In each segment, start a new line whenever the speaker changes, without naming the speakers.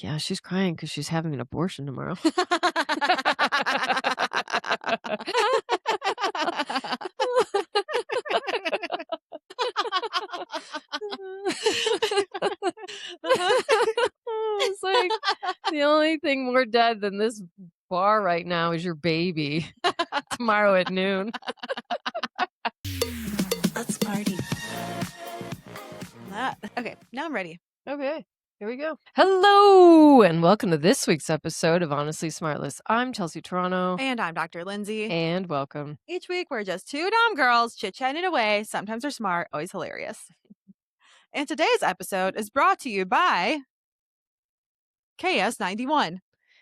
Yeah, she's crying because she's having an abortion tomorrow. It's like the only thing more dead than this bar right now is your baby. Tomorrow at noon.
Let's party. Okay, now I'm ready.
Okay, here we go. Hello, and welcome to this week's episode of Honestly Smartless. I'm Chelsea Turano.
And I'm Dr. Lindsay.
And welcome.
Each week, we're just two dumb girls chit-chatting away. Sometimes we're smart, always hilarious. And today's episode is brought to you by KS91.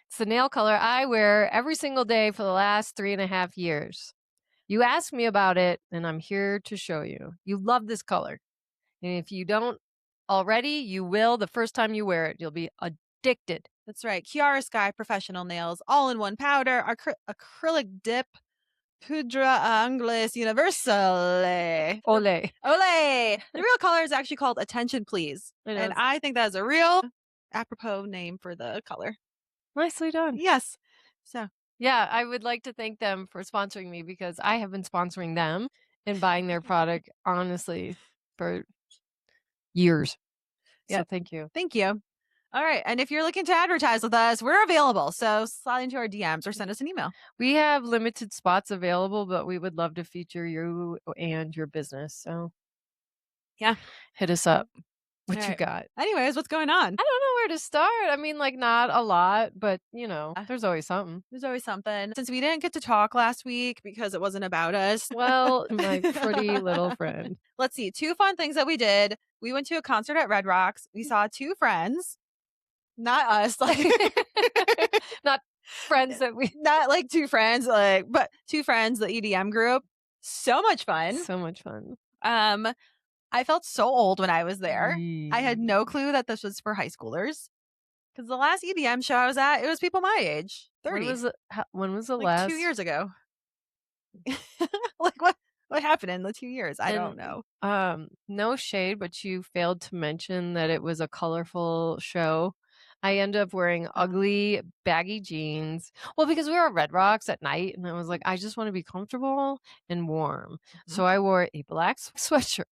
It's the nail color I wear every single day for the last 3.5 years. You asked me about it, and I'm here to show you. You love this color. And if you don't already, you will the first time you wear it. You'll be addicted.
That's right. Chiara Sky Professional Nails, all-in-one powder, acrylic dip, Poudre Anglaise Universale.
Ole.
Olay! The real color is actually called Attention Please.
It
And
is.
I think that is a real apropos name for the color.
Nicely done.
Yes. So,
Yeah, I would like to thank them for sponsoring me because I have been sponsoring them and buying their product, honestly, for years. So thank you.
thank you. All right. And if you're looking to advertise with us, we're available. So slide into our DMs or send us an email.
We have limited spots available, but we would love to feature you and your business. So
Yeah.
hit us up. What
All
you
right.
got?
Anyways, what's going on?
I don't know where to start. I mean, like, not a lot, but there's always something.
There's always something. Since we didn't get to talk last week because it wasn't about us.
Well, my pretty little friend.
Let's see. 2 fun things that we did. We went to a concert at Red Rocks. We saw 2 friends. Not us. Like
Not friends that we
not like 2 friends, but 2 friends, the EDM group. So much fun.
So much fun.
I felt so old when I was there. I had no clue that this was for high schoolers. Because the last EDM show I was at, it was people my age, 30.
When was the
like
last?
2 years ago. Like what happened in the 2 years? I don't know.
No shade, but you failed to mention that it was a colorful show. I ended up wearing ugly, baggy jeans. Well, because we were at Red Rocks at night, and I was like, I just want to be comfortable and warm. So I wore a black sweatshirt,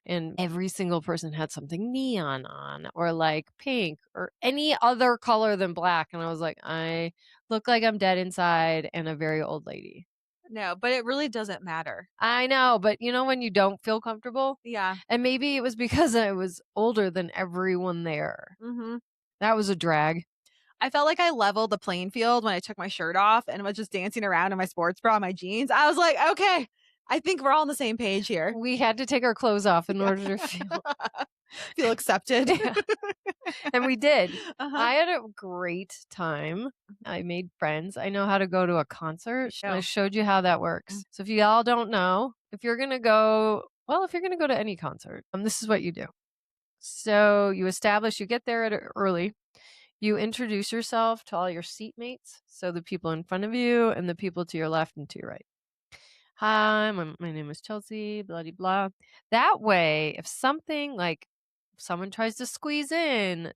and every single person had something neon on, or like pink, or any other color than black. And I was like, I look like I'm dead inside and a very old lady.
No, but it really doesn't matter.
I know, but when you don't feel comfortable?
Yeah.
And maybe it was because I was older than everyone there.
Mm-hmm.
That was a drag.
I felt like I leveled the playing field when I took my shirt off and was just dancing around in my sports bra and my jeans. I was like, okay, I think we're all on the same page here.
We had to take our clothes off in order to
feel accepted.
Yeah. And we did.
Uh-huh.
I had a great time. I made friends. I know how to go to a concert. I showed you how that works. So if you all don't know, if you're going to go to any concert, this is what you do. So you get there early. You introduce yourself to all your seatmates. So the people in front of you and the people to your left and to your right. Hi, my name is Chelsea, blah, blah, blah. That way, if something like someone tries to squeeze in,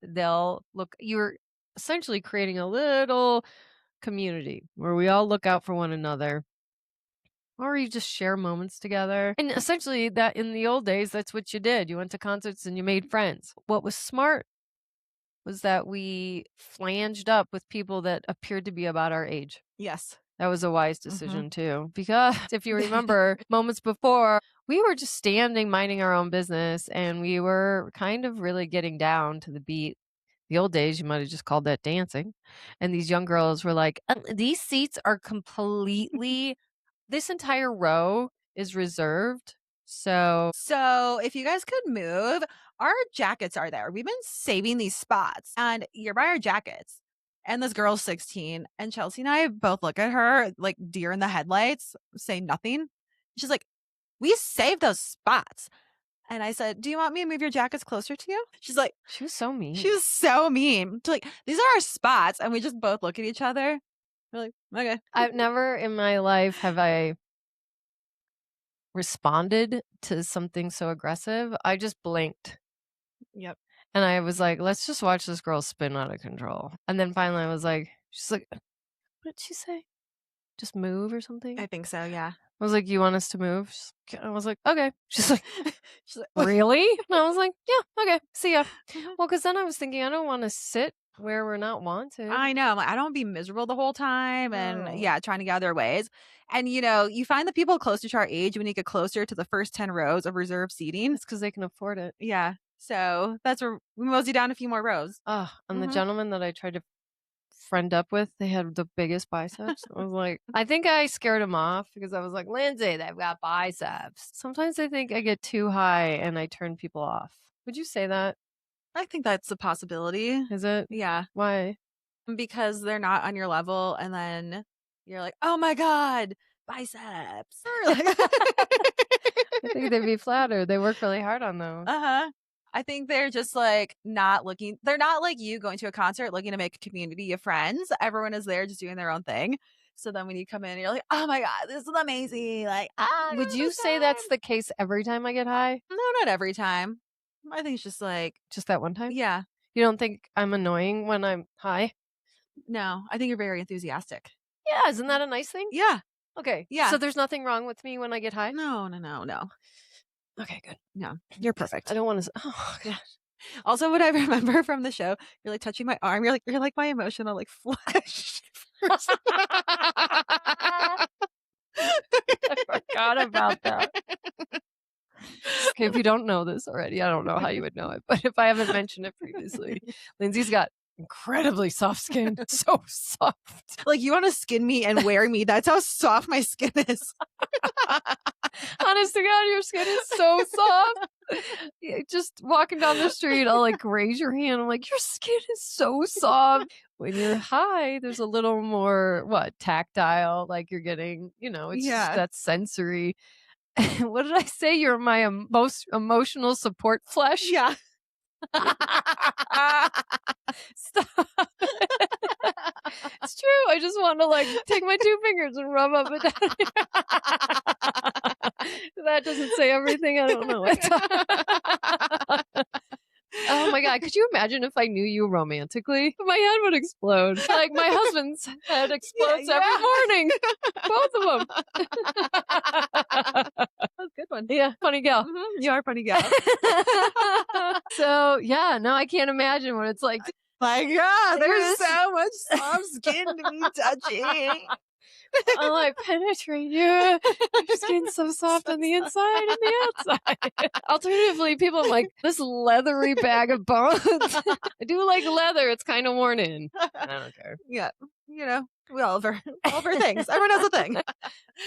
you're essentially creating a little community where we all look out for one another. Or you just share moments together. And essentially, that in the old days, that's what you did. You went to concerts and you made friends. What was smart was that we flanged up with people that appeared to be about our age.
Yes.
That was a wise decision too. Because if you remember moments before, we were just standing, minding our own business, and we were kind of really getting down to the beat. The old days, you might have just called that dancing. And these young girls were like, these seats are completely... This entire row is reserved. So
if you guys could move, our jackets are there. We've been saving these spots and you're by our jackets. And this girl's 16 and Chelsea and I both look at her like deer in the headlights, say nothing. She's like, we saved those spots. And I said, do you want me to move your jackets closer to you? She's like,
she was so mean.
She was so mean. She's like, these are our spots. And we just both look at each other. We're like, okay.
I've never in my life have I responded to something so aggressive. I just blinked.
Yep.
And I was like, let's just watch this girl spin out of control. And then finally I was like, she's like, what did she say? Just move or something?
I think so, yeah.
I was like, you want us to move? I was like, okay. She's like,
"What?"
really? And I was like, yeah, okay, see ya. Well, because then I was thinking, I don't want to sit where we're not wanted.
I know. I'm like, I don't want to be miserable the whole time and
No.
trying to get out of their ways. And you find the people closer to our age when you get closer to the first 10 rows of reserved seating.
It's because they can afford it.
Yeah. So that's where we mosey down a few more rows.
Oh, and the gentleman that I tried to friend up with, they had the biggest biceps. I was like, I think I scared him off because I was like, Lindsay, they've got biceps. Sometimes I think I get too high and I turn people off. Would you say that?
I think that's a possibility.
Is it?
Yeah.
Why?
Because they're not on your level and then you're like, oh my God, biceps.
I think they'd be flattered. They work really hard on those.
I think they're just like not looking. They're not like you going to a concert looking to make a community of friends. Everyone is there just doing their own thing. So then when you come in, you're like, oh my God, this is amazing. Like,
would you say that's the case every time I get high?
No, not every time. I think it's just like,
just that one time?
Yeah.
You don't think I'm annoying when I'm high?
No, I think you're very enthusiastic.
Yeah, isn't that a nice thing?
Yeah.
Okay.
Yeah.
So there's nothing wrong with me when I get high?
No.
Okay, good.
No, you're perfect.
I don't want to. Oh, gosh.
Also, what I remember from the show, you're like touching my arm. You're like my emotional like flesh.
I forgot about that. Okay, if you don't know this already, I don't know how you would know it. But if I haven't mentioned it previously, Lindsay's got incredibly soft skin. So soft.
Like, you want to skin me and wear me. That's how soft my skin is.
Honest to God, your skin is so soft. Just walking down the street, I'll like raise your hand. I'm like, your skin is so soft. When you're high, there's a little more tactile, like you're getting, it's just that sensory. What did I say? You're my most emotional support flesh.
Yeah.
Stop. It's true. I just want to take my 2 fingers and rub up and down. That doesn't say everything. I don't know. Oh my God. Could you imagine if I knew you romantically? My head would explode. Like my husband's head explodes every morning. Both of them.
That's a good one.
Yeah. Funny gal.
Mm-hmm. You are a funny gal.
So yeah, no, I can't imagine what it's like.
My God, there's so much soft skin to be touching.
I'll like penetrate you. Your skin's so soft on the inside and the outside. Alternatively, people are like, this leathery bag of bones. I do like leather. It's kind of worn in. I don't care.
Yeah. We all of our things. Everyone has a thing.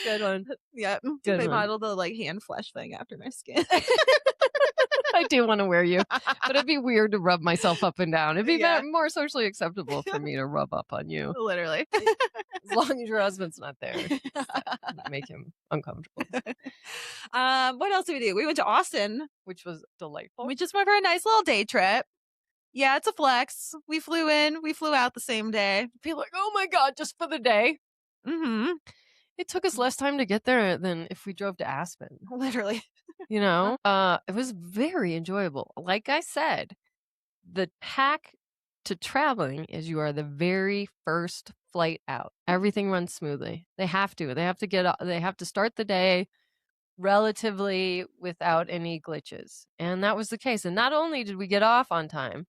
Good one.
Yeah.
Good
they
one.
modeled the hand flesh thing after my skin.
I do want to wear you, but it'd be weird to rub myself up and down. It'd be more socially acceptable for me to rub up on you.
Literally.
As long as your husband's not there. Make him uncomfortable.
What else did we do? We went to Austin,
which was delightful.
We just went for a nice little day trip. Yeah, it's a flex. We flew in, we flew out the same day.
People are like, oh my God, just for the day.
Mm-hmm.
It took us less time to get there than if we drove to Aspen.
Literally.
It was very enjoyable. Like I said, the hack to traveling is you are the very first flight out. Everything runs smoothly. They have to. They have to start the day relatively without any glitches. And that was the case. And not only did we get off on time,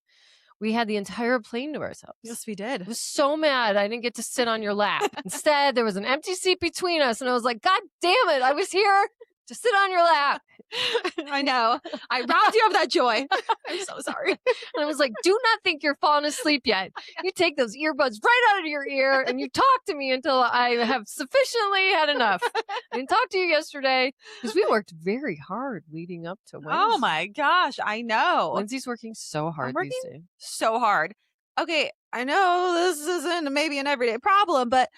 we had the entire plane to ourselves.
Yes, we did.
I was so mad I didn't get to sit on your lap. Instead, there was an empty seat between us. And I was like, God damn it. I was here to sit on your lap.
I know. I robbed you of that joy. I'm so sorry.
And I was like, do not think you're falling asleep yet. You take those earbuds right out of your ear and you talk to me until I have sufficiently had enough. I didn't talk to you yesterday because we worked very hard leading up to Wednesday.
Oh my gosh, I know.
Lindsay's working so hard these days.
So hard. Okay, I know this isn't maybe an everyday problem, but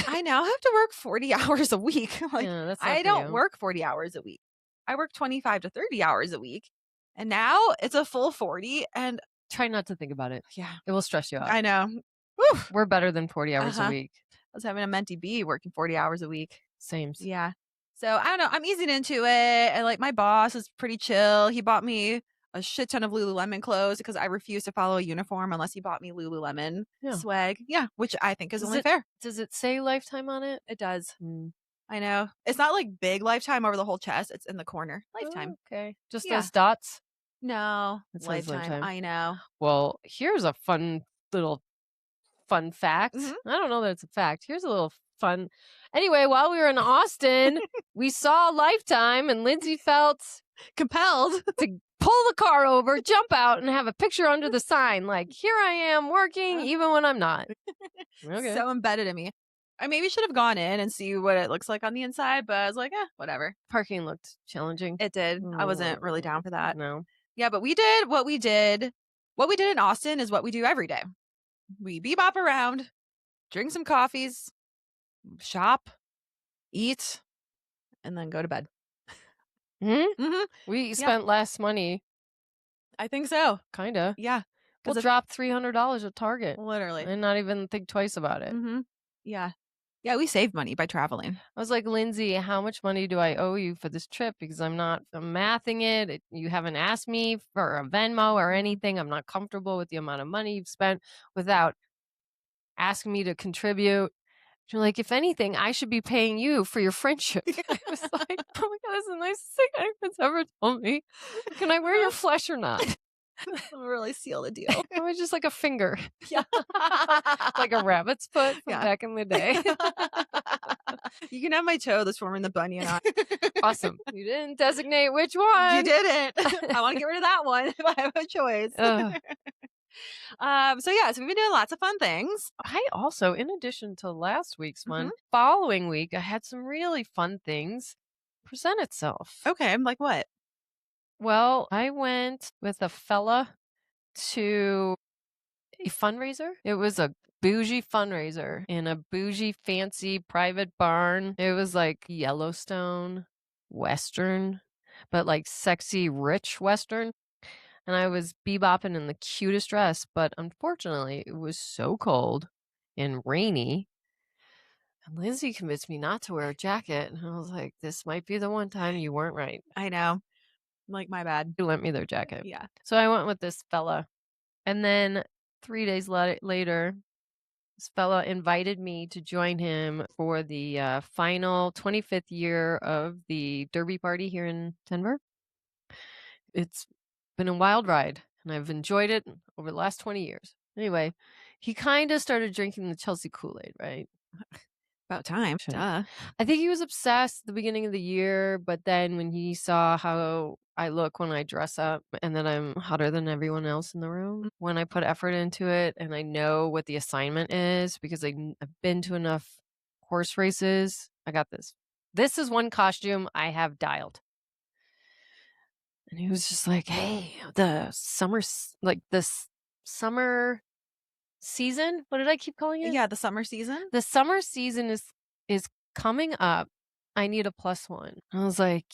I now have to work 40 hours a week.
That's
I don't work 40 hours a week. I work 25 to 30 hours a week. And now it's a full 40. And
try not to think about it.
Yeah.
It will stress you out.
I know. Whew.
We're better than 40 hours a week.
I was having a mentee B working 40 hours a week.
Same.
Yeah. So I don't know. I'm easing into it. And my boss is pretty chill. He bought me a shit ton of Lululemon clothes because I refuse to follow a uniform unless he bought me Lululemon swag. Yeah, which I think is only fair.
Does it say Lifetime on it?
It does. I know. It's not like big Lifetime over the whole chest. It's in the corner. Lifetime.
Oh, okay. Just those dots?
No.
It says
Lifetime. I know.
Well, here's a fun fact. I don't know that it's a fact. Here's a little fun. Anyway, while we were in Austin, we saw Lifetime and Lindsay felt
compelled
to pull the car over, jump out, and have a picture under the sign. Like, here I am working even when I'm not. Okay.
So embedded in me. I maybe should have gone in and see what it looks like on the inside, but I was like, whatever.
Parking looked challenging.
It did. I wasn't really down for that.
No.
Yeah, but we did what we did. What we did in Austin is what we do every day. We bebop around, drink some coffees, shop, eat, and then go to bed.
We spent less money.
I think so.
Kinda.
Yeah.
We'll drop $300 at Target.
Literally.
And not even think twice about it.
Yeah. Yeah, we save money by traveling.
I was like, Lindsay, how much money do I owe you for this trip? Because I'm mathing it. You haven't asked me for a Venmo or anything. I'm not comfortable with the amount of money you've spent without asking me to contribute. You're like, if anything, I should be paying you for your friendship. I was like, oh my God, that's the nicest thing anyone's ever told me. Can I wear your flesh or not?
I'm really seal the deal.
It was just like a finger.
Yeah.
Like a rabbit's foot from back in the day.
You can have my toe that's forming the bunion on.
Awesome. You didn't designate which one.
You didn't. I want to get rid of that one if I have a choice. So we've been doing lots of fun things.
I also, in addition to last week's one, following week, I had some really fun things present itself.
Okay, like what?
Well, I went with a fella to a fundraiser. It was a bougie fundraiser in a bougie, fancy private barn. It was like Yellowstone Western, but like sexy, rich Western. And I was bebopping in the cutest dress, but unfortunately, it was so cold and rainy. And Lindsay convinced me not to wear a jacket. And I was like, this might be the one time you weren't right.
I know. Like, my bad.
You lent me their jacket.
Yeah.
So I went with this fella. And then 3 days later, this fella invited me to join him for the final 25th year of the Derby party here in Denver. It's been a wild ride, and I've enjoyed it over the last 20 years. Anyway, he kind of started drinking the Chelsea Kool-Aid, right?
About time. Duh.
I think he was obsessed at the beginning of the year, but then when he saw how I look when I dress up and that I'm hotter than everyone else in the room, when I put effort into it and I know what the assignment is because I've been to enough horse races, I got this. This is one costume I have dialed. And he was just like, hey, the summer season? What did I keep calling it?
Yeah, the summer season.
The summer season is coming up. I need a +1. I was like,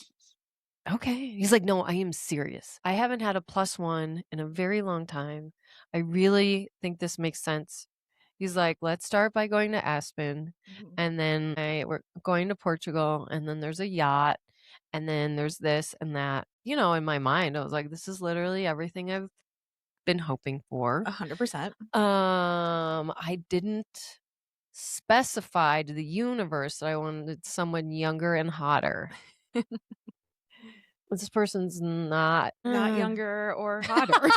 okay. He's like, no, I am serious. I haven't had a +1 in a very long time. I really think this makes sense. He's like, let's start by going to Aspen. And then we're going to Portugal. And then there's a yacht. And then there's this and that. You know, in my mind, I was like, this is literally everything I've been hoping for.
100%.
I didn't specify to the universe that I wanted someone younger and hotter. This person's not
younger or hotter.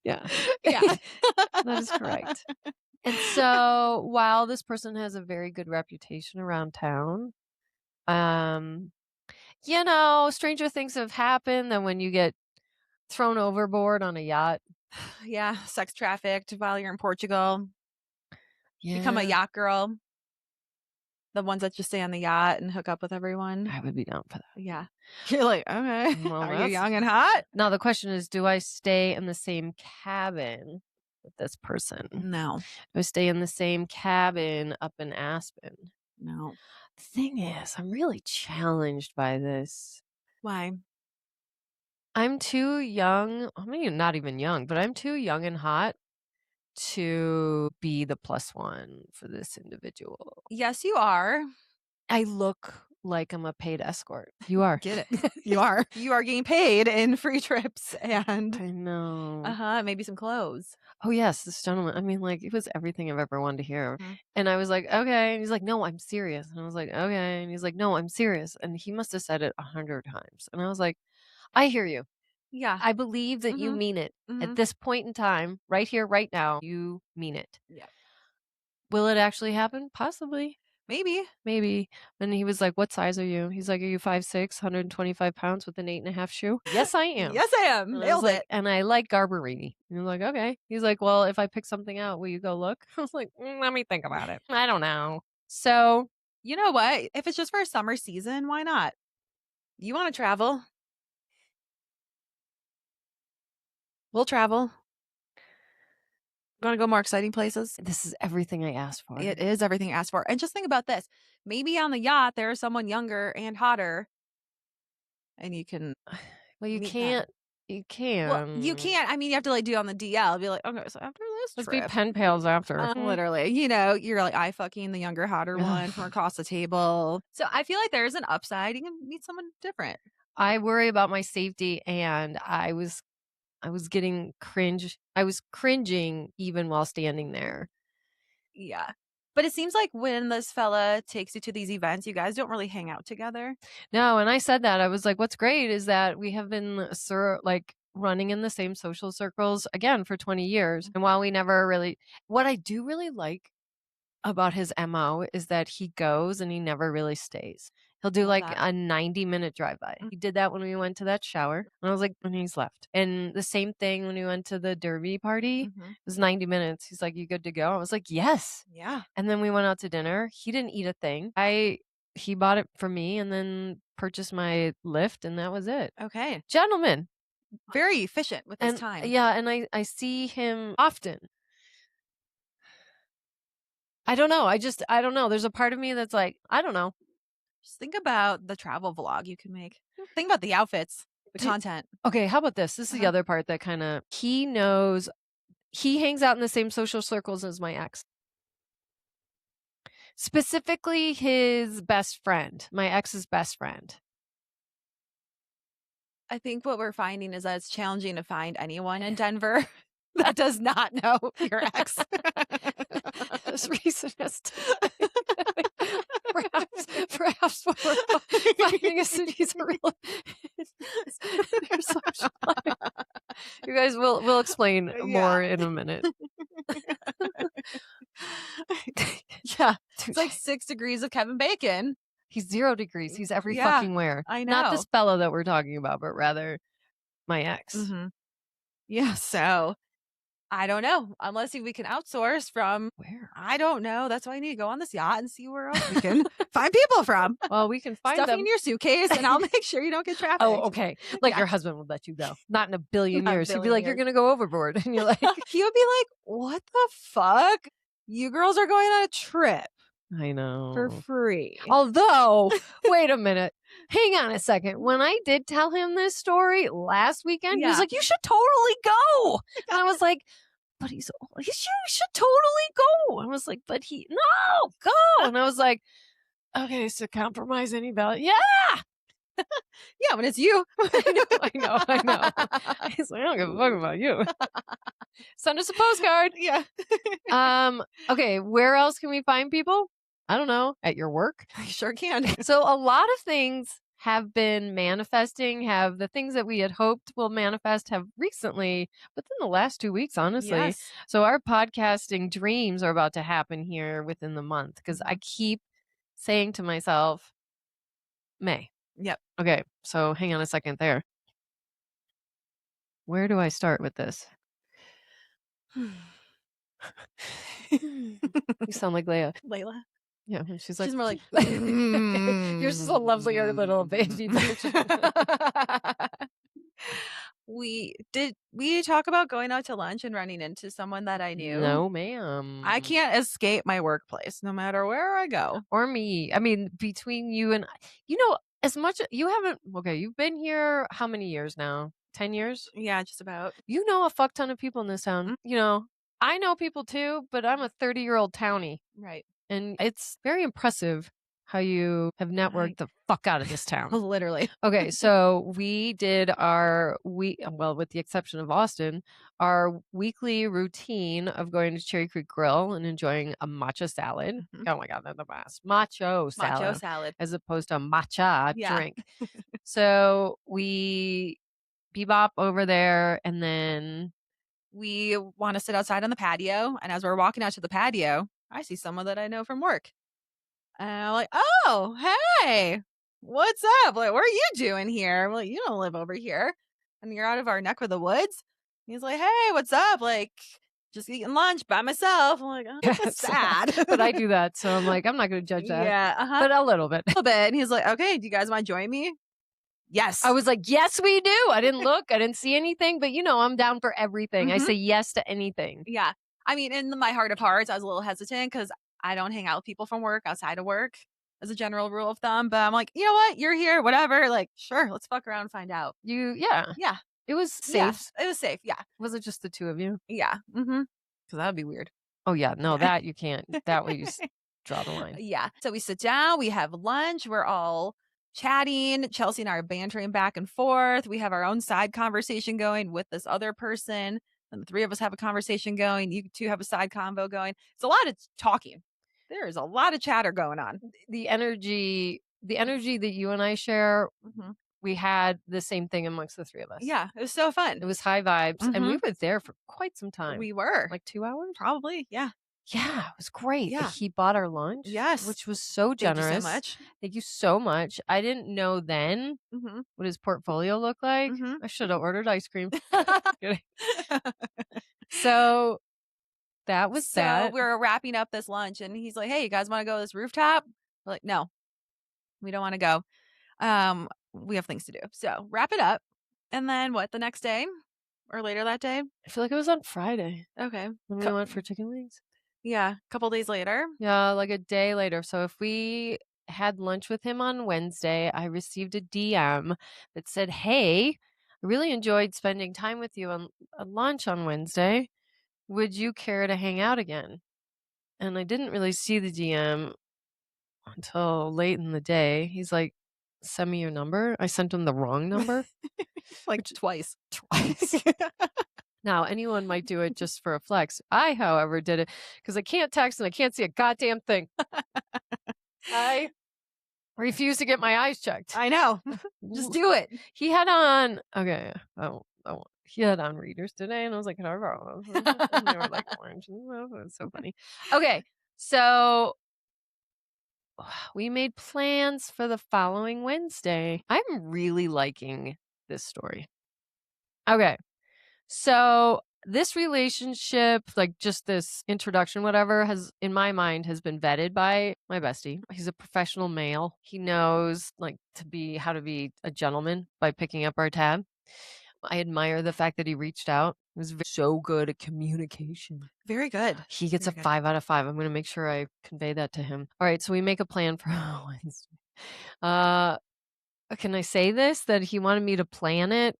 Yeah. That is correct. And so while this person has a very good reputation around town, you know, stranger things have happened than when you get thrown overboard on a yacht.
Yeah, sex trafficked while you're in Portugal.
Yeah.
Become a yacht girl. The ones that just stay on the yacht and hook up with everyone.
I would be down for that.
Yeah. You're like, okay.
Well,
are you young and hot?
Now the question is, do I stay in the same cabin with this person?
No.
Do I stay in the same cabin up in Aspen?
No.
The thing is, I'm really challenged by this.
Why?
I'm too young. I mean, not even young, but I'm too young and hot to be the +1 for this individual.
Yes, you are.
I look like I'm a paid escort. You are.
Get it. You are. You are getting paid in free trips and
I know.
maybe some clothes.
Oh, yes, this gentleman. I mean, like, it was everything I've ever wanted to hear.
Mhm.
And I was like, okay. And he's like, no, I'm serious. And I was like, okay. And he's like, no, I'm serious. And he must have said it 100 times. And I was like, I hear you.
Yeah.
I believe that you mean it. At this point in time, right here, right now, you mean it.
Yeah.
Will it actually happen? Possibly.
Maybe.
Maybe. And he was like, what size are you? He's like, are you 5'6", 125 pounds with an 8.5 shoe? Yes, I am.
Yes, I am.
And I was
Nailed
like,
it.
and I like Garbarini. And I'm like, okay. He's like, well, if I pick something out, will you go look? I was like, let me think about it. I don't know. So,
You know what? If it's just for a summer season, why not? You want to travel? We'll travel. Want to go more exciting places?
this is everything I asked for.
It is everything asked for. And just think about this. Maybe on the yacht, there's someone younger and hotter. And you can
Well, you
meet
can't.
them.
You can.
Well, you can't. I mean, you have to like do it on the DL. Be like, okay, so after this
Let's be
trip,
pen pals after.
literally, you know, you're like eye fucking the younger, hotter one from across the table. So I feel like there's an upside. You can meet someone different.
I worry about my safety, and I was getting cringe. I was cringing even while standing there.
Yeah. But it seems like when this fella takes you to these events, you guys don't really hang out together.
No, and I said that. I was like, what's great is that we have been like running in the same social circles again for 20 years. And while we never really, what I do really like about his MO is that he goes and he never really stays. He'll do
Love
like
that.
a 90-minute drive-by. He did that when we went to that shower. And I was like, and he's left. And the same thing when we went to the derby party. It was 90 minutes. He's like, you good to go? I was like, yes.
Yeah.
And then we went out to dinner. He didn't eat a thing. He bought it for me and then purchased my lift, and that was it.
Okay.
Gentleman.
Very efficient with his
And
time.
yeah, and I see him often. I don't know. I don't know. There's a part of me that's like, I don't know.
Just think about the travel vlog you can make. Think about the outfits, the content.
Okay, how about this? This is the other part that kind of, he knows, he hangs out in the same social circles as my ex. Specifically his best friend, my ex's best friend.
I think what we're finding is that it's challenging to find anyone in Denver that does not know your ex.
This reason as to perhaps what we're finding is that he's a real their social life. You guys we'll explain more in a minute.
Yeah. It's like 6 degrees of Kevin Bacon.
He's 0 degrees. He's every fucking where.
I know.
Not this fella that we're talking about, but rather my ex.
Yeah, so I don't know. Unless we can outsource from
where?
I don't know. That's why I need to go on this yacht and see where else we can find people from.
Well, we can find
Stuff
them
in your suitcase and I'll make sure you don't get trafficked.
Oh, okay. Like your husband would let you go. Not in a billion
Not a
years. He'd be
billion
like, you're
years.
going to go overboard. And you're like,
he would be like, what the fuck? You girls are going on a trip
I know.
for free.
Although, wait a minute. Hang on a second. When I did tell him this story last weekend, he was like, you should totally go. And I was like, but he's old. You should totally go. I was like, but no, go. And I was like, okay, so compromise any value. Yeah.
Yeah, when it's you.
I know. He's like, I don't give a fuck about you. Send us a postcard.
Yeah.
Okay, where else can we find people? I don't know. At your work?
I sure can.
So a lot of things have been manifesting, have the things that we had hoped will manifest have recently, within the last 2 weeks, honestly.
Yes.
So our podcasting dreams are about to happen here within the month because I keep saying to myself, May.
Yep.
Okay, so hang on a second there. Where do I start with this? You sound like Leia.
Layla.
Yeah, she's like,
She's more like,
yours is a lovelier little baby version.
we talk about going out to lunch and running into someone that I knew?
No, ma'am.
I can't escape my workplace no matter where I go.
Or me. I mean, between you and as much you haven't you've been here how many years now? 10 years?
Yeah, just about.
You know a fuck ton of people in this town. I know people too, but I'm a 30-year-old townie.
Right.
And it's very impressive how you have networked the fuck out of this town.
Literally.
Okay, so we did our with the exception of Austin, our weekly routine of going to Cherry Creek Grill and enjoying a matcha salad.
Mhm.
Oh my God, they're the best. Macho salad. As opposed to matcha drink. So we bebop over there and then
we want to sit outside on the patio. And as we're walking out to the patio, I see someone that I know from work. And I'm like, oh, hey, what's up? Like, what are you doing here? I'm like, you don't live over here. And you're out of our neck of the woods. He's like, hey, what's up? Like, just eating lunch by myself. I'm like, oh, that's sad.
But I do that. So I'm like, I'm not going to judge that.
Yeah.
But a little bit.
A little bit. And he's like, okay, do you guys want to join me? Yes.
I was like, yes, we do. I didn't look. I didn't see anything. But, I'm down for everything. I say yes to anything.
Yeah. I mean, in my heart of hearts, I was a little hesitant because I don't hang out with people from work outside of work as a general rule of thumb. But I'm like, you know what? You're here, whatever. Like, sure, let's fuck around and find out.
Yeah. It was safe.
Yeah, it was safe. Yeah.
Was it just the two of you?
Yeah. Mm-hmm. Because that would be weird.
Oh, yeah. No, that you can't. That way you draw the line.
Yeah. So we sit down, we have lunch, we're all chatting. Chelsea and I are bantering back and forth. We have our own side conversation going with this other person. And the three of us have a conversation going. You two have a side convo going. It's a lot of talking. There is a lot of chatter going on.
The energy that you and I share, we had the same thing amongst the three of us.
Yeah, it was so fun.
It was high vibes. And we were there for quite some time.
We were.
Like 2 hours?
Probably, yeah.
Yeah, it was great.
Yeah.
He bought our lunch.
Yes.
Which was so generous.
Thank you so much.
Thank you so much. I didn't know then what his portfolio looked like. I should have ordered ice cream. So that was that.
We were wrapping up this lunch and he's like, hey, you guys want to go to this rooftop? We're like, no, we don't want to go. We have things to do. So wrap it up. And then what, the next day or later that day?
I feel like it was on Friday.
Okay.
When we went for chicken wings.
Yeah. A couple days later.
Yeah, like a day later. So if we had lunch with him on Wednesday, I received a DM that said, hey, I really enjoyed spending time with you on lunch on Wednesday. Would you care to hang out again? And I didn't really see the DM until late in the day. He's like, send me your number. I sent him the wrong number.
Twice.
Now, anyone might do it just for a flex. I, however, did it because I can't text and I can't see a goddamn thing. I refuse to get my eyes checked.
I know. Just do it.
He had on, he had on readers today, and I was like, and they were like orange. It's so funny. Okay, so we made plans for the following Wednesday. I'm really liking this story. Okay. So this relationship, like just this introduction, whatever, has, in my mind, has been vetted by my bestie. He's a professional male. He knows how to be a gentleman by picking up our tab. I admire the fact that he reached out. He was so good at communication.
Very good.
He gets a 5 out of 5. I'm going to make sure I convey that to him. All right, so we make a plan for Wednesday. Can I say this? That he wanted me to plan it.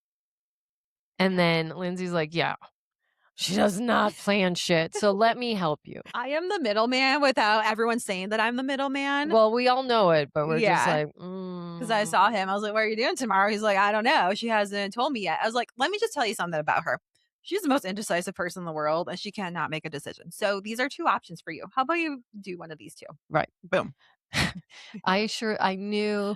And then Lindsay's like, yeah, she does not plan shit. So let me help you.
I am the middleman without everyone saying that I'm the middleman.
Well, we all know it, but we're just like,
because I saw him. I was like, what are you doing tomorrow? He's like, I don't know. She hasn't told me yet. I was like, let me just tell you something about her. She's the most indecisive person in the world and she cannot make a decision. So these are two options for you. How about you do one of these two?
Right.
Boom.
I knew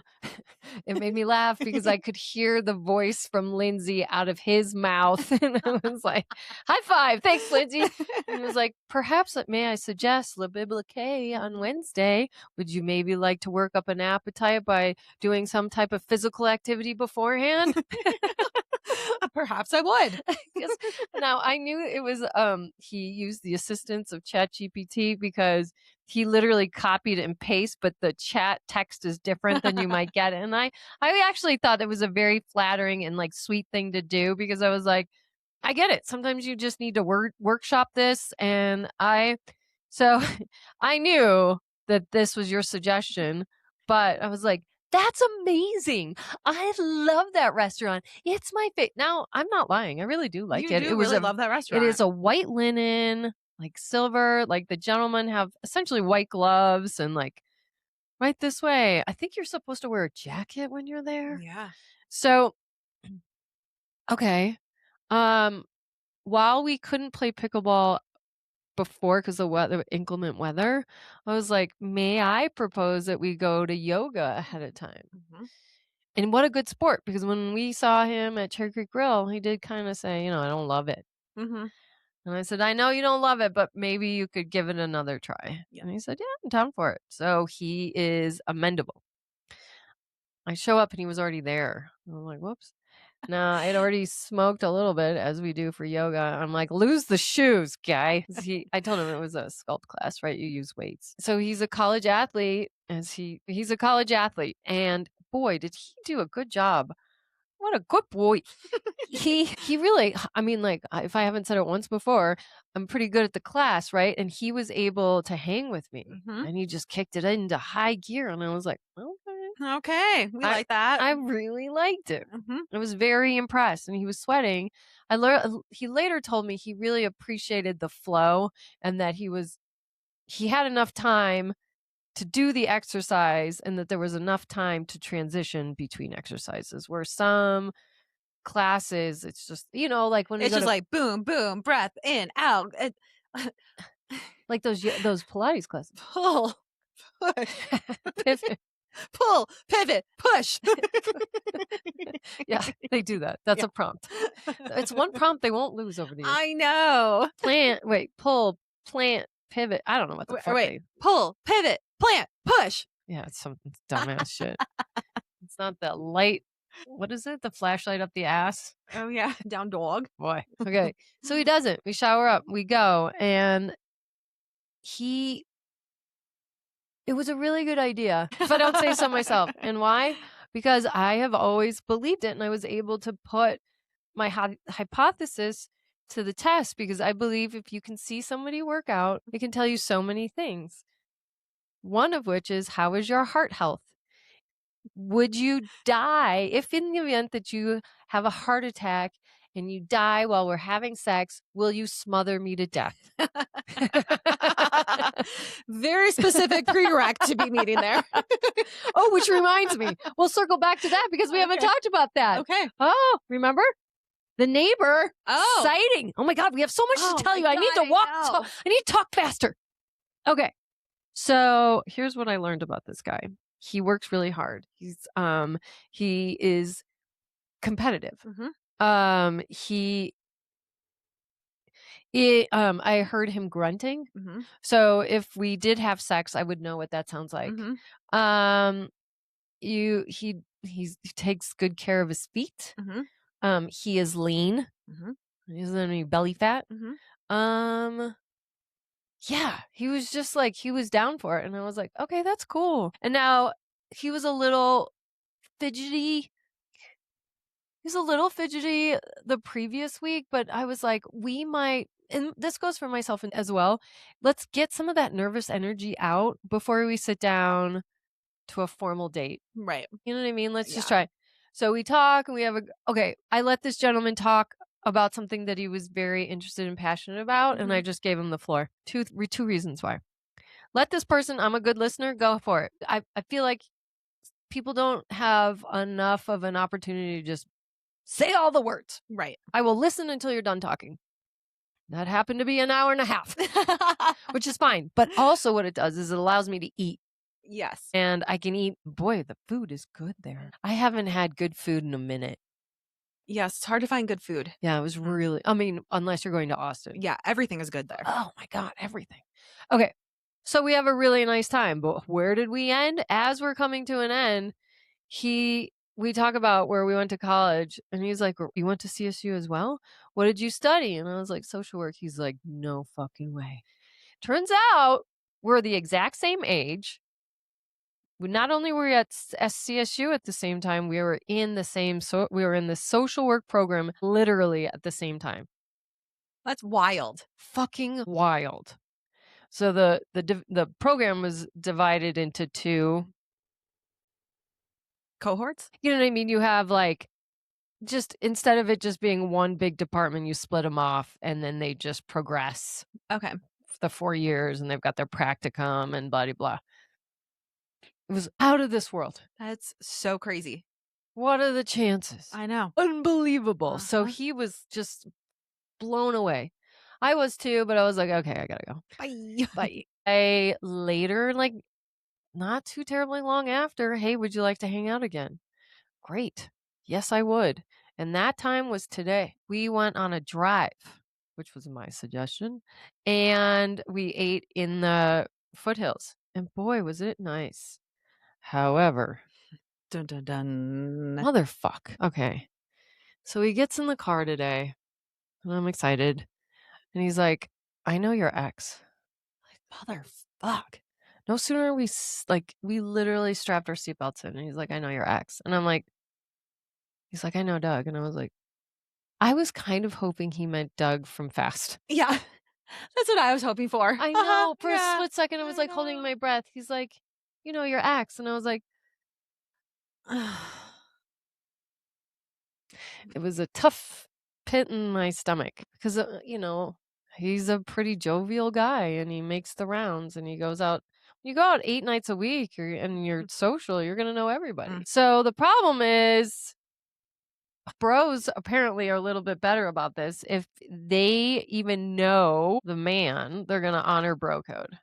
it made me laugh because I could hear the voice from Lindsay out of his mouth. And I was like, high five. Thanks, Lindsay. And he was like, perhaps, may I suggest Le Biblique on Wednesday? Would you maybe like to work up an appetite by doing some type of physical activity beforehand?
Perhaps I would.
Now I knew it was he used the assistance of ChatGPT because he literally copied and paste, but the chat text is different than you might get. And I actually thought it was a very flattering and sweet thing to do because I was like, I get it. Sometimes you just need to workshop this. And so I knew that this was your suggestion, but I was like, that's amazing. I love that restaurant. It's my favorite. Now, I'm not lying. I really do like it.
You really love that restaurant.
It is a white linen, silver. The gentlemen have essentially white gloves and right this way. I think you're supposed to wear a jacket when you're there.
Yeah.
So, okay. Um, while we couldn't play pickleball before because of weather, inclement weather, I was like, may I propose that we go to yoga ahead of time?
Mhm.
And what a good sport, because when we saw him at Cherry Creek Grill, he did kind of say, I don't love it.
Mhm.
And I said, I know you don't love it, but maybe you could give it another try.
Yeah.
And he said, yeah, I'm down for it. So he is amendable. I show up and he was already there. I'm like, whoops. Now, I'd already smoked a little bit as we do for yoga. I'm like, lose the shoes, guy. I told him it was a sculpt class, right? You use weights. So he's a college athlete, he's a college athlete. And boy, did he do a good job. What a good boy. He really, I mean, like, if I haven't said it once before, I'm pretty good at the class, right? And he was able to hang with me,
Mhm.
and he just kicked it into high gear. And I was like, okay.
Okay, we
I
like that.
I really liked it.
Mhm.
I was very impressed, and he was sweating. He later told me he really appreciated the flow and that he had enough time to do the exercise and that there was enough time to transition between exercises, where some classes, it's just, like when we
It's
go
just
to
like boom, boom, breath in, out.
like those Pilates classes.
Pull, push,
Pivot.
pull, pivot, push.
Yeah, they do that. That's
Yeah.
a prompt. It's one prompt they won't lose over the years.
I know.
Pull, plant, pivot. I don't know what the fuck
Wait. Pull, pivot, plant, push.
Yeah, it's some dumbass shit. It's not the light. What is it? The flashlight up the ass?
Oh yeah, down dog.
Boy. Okay. So he does it. We shower up, we go, and it was a really good idea, if I don't say so myself. And why? Because I have always believed it, and I was able to put my hypothesis to the test, because I believe if you can see somebody work out, it can tell you so many things. One of which is, how is your heart health? Would you die if, in the event that you have a heart attack and you die while we're having sex, will you smother me to death?
Very specific prereq to be meeting there.
Oh, which reminds me, we'll circle back to that because we haven't talked about that.
Okay.
Oh, remember? The neighbor
Oh.
sighting. Oh my God, we have so much to tell you. I need to I need to talk faster. Okay. So here's what I learned about this guy. He works really hard. He is competitive.
Mhm.
I heard him grunting.
Mhm.
So if we did have sex, I would know what that sounds like.
Mhm.
Um, he takes good care of his feet.
Mhm.
He is lean.
Mhm.
He doesn't have any belly fat.
Mhm.
Yeah, he was just like, he was down for it. And I was like, okay, that's cool. And now he was a little fidgety. He's a little fidgety the previous week, but I was like, we might, and this goes for myself as well. Let's get some of that nervous energy out before we sit down to a formal date.
Right.
You know what I mean? Let's just
Yeah.
try. So we talk and okay, I let this gentleman talk about something that he was very interested and passionate about, and I just gave him the floor. Two reasons why. Let this person, I'm a good listener, go for it. I feel like people don't have enough of an opportunity to just say all the words.
Right.
I will listen until you're done talking. That happened to be an hour and a half, which is fine. But also what it does is it allows me to eat.
Yes.
And I can eat. Boy, the food is good there. I haven't had good food in a minute.
Yes, it's hard to find good food.
Yeah, it was really, unless you're going to Austin.
Yeah, everything is good there.
Oh my God, everything. Okay. So we have a really nice time, but where did we end? As we're coming to an end, we talk about where we went to college, and he's like, you went to CSU as well? What did you study? And I was like, social work. He's like, no fucking way. Turns out we're the exact same age. Not only were we at CSU at the same time, we were in the social work program literally at the same time.
That's wild.
Fucking wild. So the program was divided into two
Cohorts?
You know what I mean? You have like, just instead of it just being one big department, you split them off, and then they just progress
Okay.
the 4 years, and they've got their practicum and blah blah blah. It was out of this world.
That's so crazy.
What are the chances?
I know.
Unbelievable. So he was just blown away. I was too, but I was like, okay, I gotta go.
Bye.
Bye. I later, like, not too terribly long after, hey, would you like to hang out again? Great. Yes, I would. And that time was today. We went on a drive, which was my suggestion, and we ate in the foothills. And boy, was it nice. However,
Dun dun dun.
motherfuck. Okay. So he gets in the car today, and I'm excited. And he's like, I know your ex. Like, motherfuck. No sooner we literally strapped our seatbelts in, and he's like, I know your ex. And I'm like, he's like, I know Doug. And I was like, I was kind of hoping he meant Doug from Fast.
Yeah. That's what I was hoping for.
I know. For a split second, I was like holding my breath. He's like, you know, your ex. And I was like, it was a tough pit in my stomach because, you know, he's a pretty jovial guy and he makes the rounds and he goes out. You go out 8 nights a week and you're social, you're going to know everybody. So the problem is bros apparently are a little bit better about this. If they even know the man, they're going to honor bro code.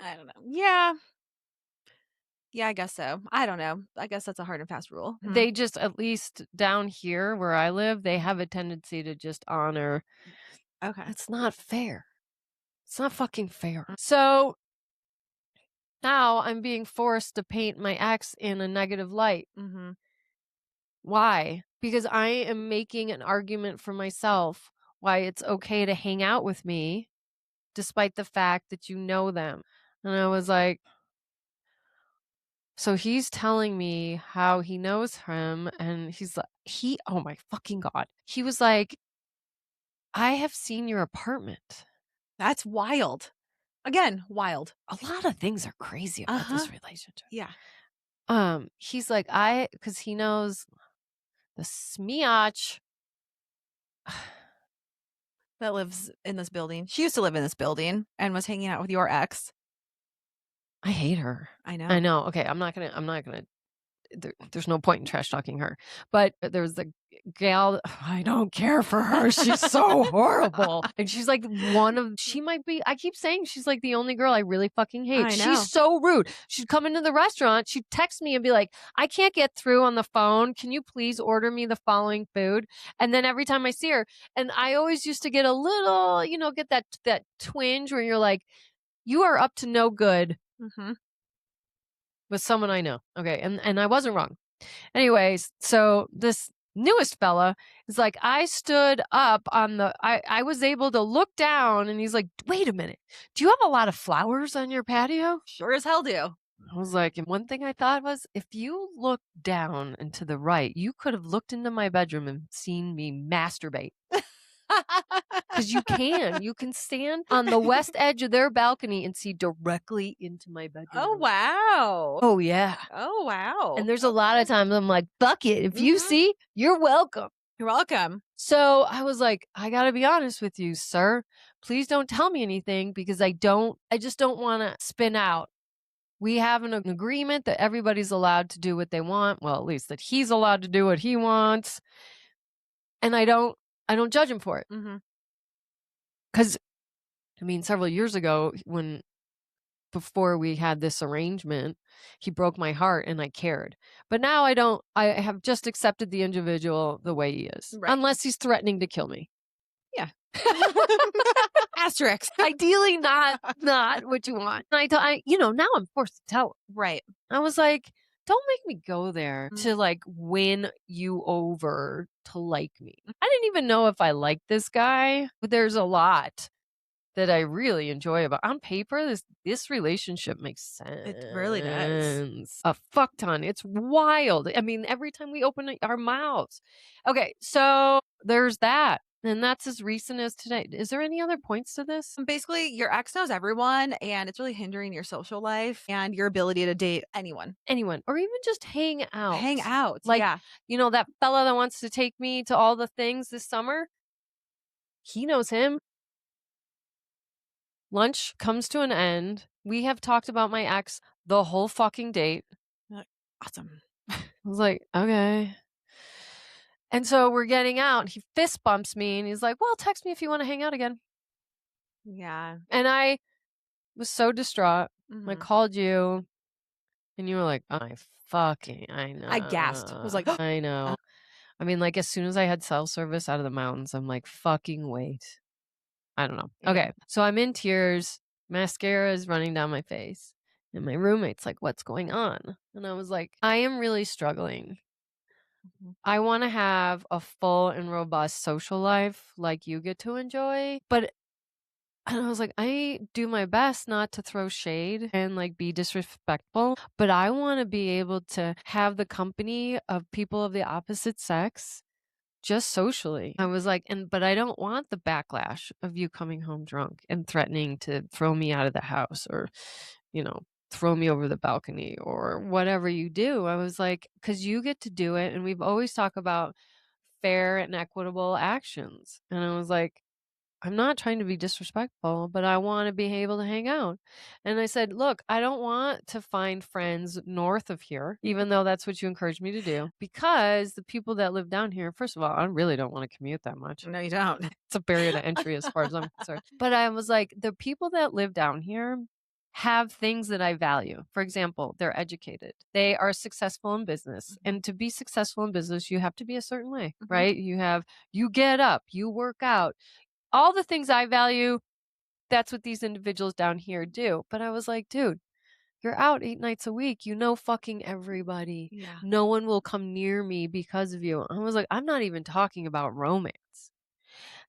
I don't know. Yeah. Yeah, I guess so. I don't know. I guess that's a hard and fast rule.
They just, at least down here where I live, they have a tendency to just honor.
Okay.
It's not fair. It's not fucking fair. So now I'm being forced to paint my ex in a negative light. Why? Because I am making an argument for myself why it's okay to hang out with me despite the fact that you know them. And I was like, so he's telling me how he knows him, and he's like, oh my fucking God. He was like, I have seen your apartment.
That's wild. Again, wild.
A lot of things are crazy about this relationship.
Yeah.
He's like, because he knows the smiach
that lives in this building. She used to live in this building and was hanging out with your ex.
I hate her.
I know.
I know. Okay, I'm not gonna there's no point in trash talking her. But there was the gal, I don't care for her. She's so horrible. And she's like she might be, I keep saying she's like the only girl I really fucking hate.
I know.
She's so rude. She'd come into the restaurant, she'd text me and be like, I can't get through on the phone. Can you please order me the following food? And then every time I see her, and I always used to get a little, get that twinge where you're like, you are up to no good. With someone I know. Okay. And I wasn't wrong. Anyways, so this newest fella is like, I stood up on I was able to look down, and he's like, wait a minute. Do you have a lot of flowers on your patio?
Sure as hell do.
I was like, and one thing I thought was, if you look down and to the right, you could have looked into my bedroom and seen me masturbate. Because you can stand on the west edge of their balcony and see directly into my bedroom.
Oh, wow.
Oh, yeah.
Oh, wow.
And there's a lot of times I'm like, fuck it. If you see, you're welcome.
You're welcome.
So I was like, I got to be honest with you, sir. Please don't tell me anything, because I just don't want to spin out. We have an agreement that everybody's allowed to do what they want. Well, at least that he's allowed to do what he wants. And I don't judge him for it. Because, I mean, several years ago, before we had this arrangement, he broke my heart and I cared. But now I don't. I have just accepted the individual the way he is. Right. Unless he's threatening to kill me.
Yeah. Asterisk.
Ideally not what you want. And now I'm forced to tell him.
Right.
I was like, don't make me go there to like win you over to like me. I didn't even know if I liked this guy, but there's a lot that I really enjoy about. On paper, this relationship makes sense.
It really does.
A fuck ton. It's wild. I mean, every time we open our mouths. Okay, so there's that. And that's as recent as today. Is there any other points to this?
Basically, your ex knows everyone, and it's really hindering your social life and your ability to date anyone.
Or even just hang out.
Hang out.
Like,
yeah.
That fella that wants to take me to all the things this summer, he knows him. Lunch comes to an end. We have talked about my ex the whole fucking date.
You're like, awesome.
I was like, okay. And so we're getting out. He fist bumps me and he's like, well, text me if you want to hang out again.
Yeah.
And I was so distraught. I
Mhm.
called you and you were like, I
I gasped. I was
know.
like,
I know. I mean, like, as soon as I had cell service out of the mountains, I'm like, fucking wait. I don't know.
yeah.
Okay. So I'm in tears. Mascara is running down my face. And my roommate's like, what's going on? And I was like, I am really struggling.
Mhm.
I want to have a full and robust social life like you get to enjoy. But and I was like, I do my best not to throw shade and like be disrespectful, but I want to be able to have the company of people of the opposite sex just socially. I was like, but I don't want the backlash of you coming home drunk and threatening to throw me out of the house or, you know, throw me over the balcony or whatever you do. I was like, because you get to do it. And we've always talked about fair and equitable actions. And I was like, I'm not trying to be disrespectful, but I want to be able to hang out. And I said, look, I don't want to find friends north of here, even though that's what you encouraged me to do, because the people that live down here, first of all, I really don't want to commute that much.
No, you don't.
It's a barrier to entry as far as I'm concerned. But I was like, the people that live down here have things that I value. For example, they're educated. They are successful in business. And to be successful in business, you have to be a certain way,
Mhm.
right? You get up, you work out, all the things I value, that's what these individuals down here do. But I was like, dude, you're out 8 nights a week. You know fucking everybody.
Yeah.
No one will come near me because of you. I was like, I'm not even talking about romance.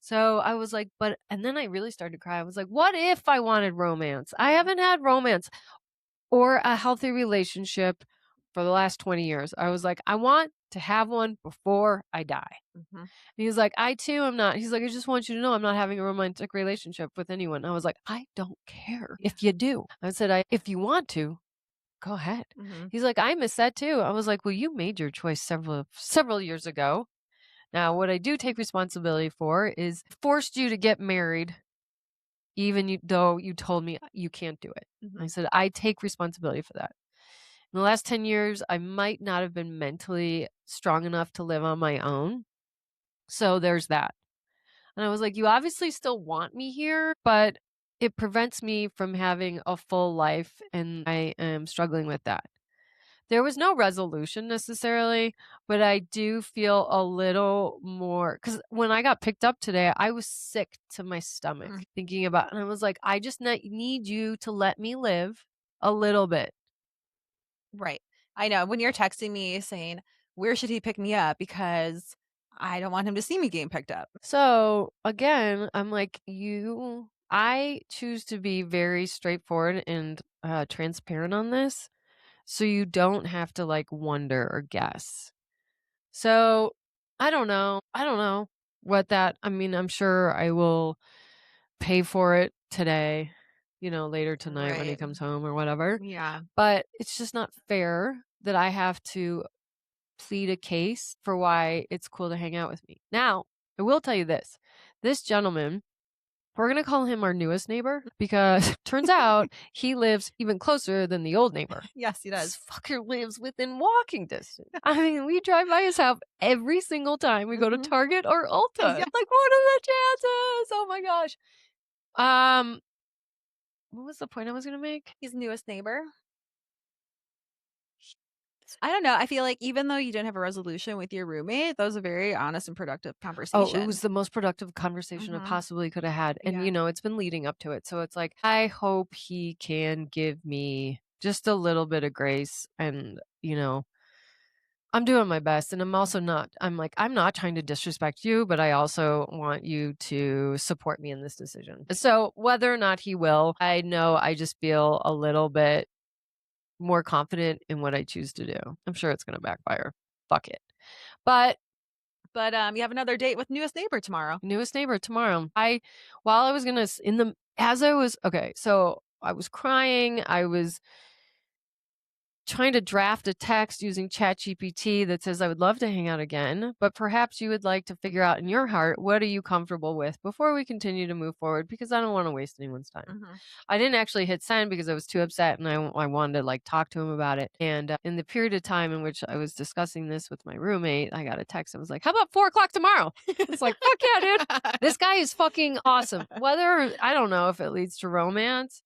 So I was like, and then I really started to cry. I was like, what if I wanted romance? I haven't had romance or a healthy relationship for the last 20 years. I was like, I want to have one before I die.
Mhm.
And he's like, I too am not. He's like, I just want you to know I'm not having a romantic relationship with anyone. I was like, I don't care
Yeah.
if you do. I said, if you want to, go ahead.
Mhm.
He's like, I miss that too. I was like, well, you made your choice several years ago. Now, what I do take responsibility for is forced you to get married, even though you told me you can't do it. I
Mhm.
said, I take responsibility for that. In the last 10 years, I might not have been mentally strong enough to live on my own. So there's that. And I was like, you obviously still want me here, but it prevents me from having a full life. And I am struggling with that. There was no resolution necessarily, but I do feel a little more because when I got picked up today, I was sick to my stomach thinking about, and I was like, I just need you to let me live a little bit.
Right. I know. When you're texting me saying, "Where should he pick me up?" Because I don't want him to see me getting picked up.
So again, I'm like, I choose to be very straightforward and transparent on this. So you don't have to like wonder or guess. So I don't know. I don't know what I mean, I'm sure I will pay for it today, later tonight when he
Right.
comes home or whatever.
Yeah.
But it's just not fair that I have to plead a case for why it's cool to hang out with me. Now, I will tell you this. This gentleman, we're going to call him our newest neighbor because turns out he lives even closer than the old neighbor.
Yes, he
This
does.
fucker lives within walking distance. I mean, we drive by his house every single time we go to
Mhm.
Target or Ulta.
Yeah.
Like, what are the chances? Oh my gosh. Um, what was the point I was gonna make?
He's newest neighbor. I don't know. I feel like even though you didn't have a resolution with your roommate, that was a very honest and productive
Oh, it
conversation.
was the most productive conversation I
Mhm.
possibly could have had. And
Yeah.
it's been leading up to it. So it's like, I hope he can give me just a little bit of grace and, I'm doing my best, and I'm not trying to disrespect you, but I also want you to support me in this decision. So whether or not he will, I know I just feel a little bit more confident in what I choose to do. I'm sure it's going to backfire. Fuck it. But
But you have another date with newest neighbor tomorrow.
newest neighbor tomorrow. While I was going to, as I was, okay, so I was crying. trying to draft a text using ChatGPT that says, I would love to hang out again, but perhaps you would like to figure out in your heart, what are you comfortable with before we continue to move forward? Because I don't want to waste anyone's time. I didn't actually hit send because I was too upset and I wanted to like talk to him about it. And in the period of time in which I was discussing this with my roommate, I got a text. I was like, how about 4:00 tomorrow? It's like, fuck yeah, dude. This guy is fucking awesome. Whether, I don't know if it leads to romance.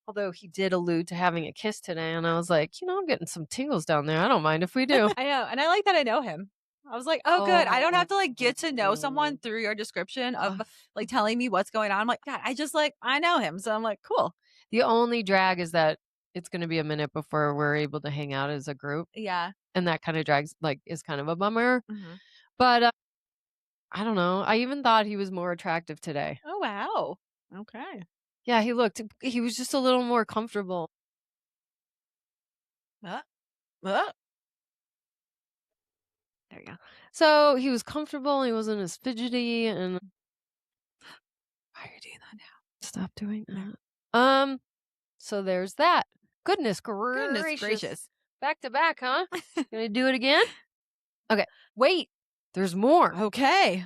Although he did allude to having a kiss today, and I was like, I'm getting some tingles down there. I don't mind if we do.
I know, and I like that I know him. I was like, oh, good. I don't have to like get to know someone through your description of like telling me what's going on. I'm like, God, I know him. So I'm like, cool.
The only drag is that it's going to be a minute before we're able to hang out as a group.
Yeah.
And that kind of drags, like, is kind of a bummer. But I don't know. I even thought he was more attractive today.
Oh, wow. Okay.
Yeah, he was just a little more comfortable.
There you go.
So he was comfortable. He wasn't as fidgety. And
why are you doing that now?
Stop doing that. So there's that. Goodness gracious. Back to back, huh? Gonna do it again? Okay. Wait. There's more.
Okay.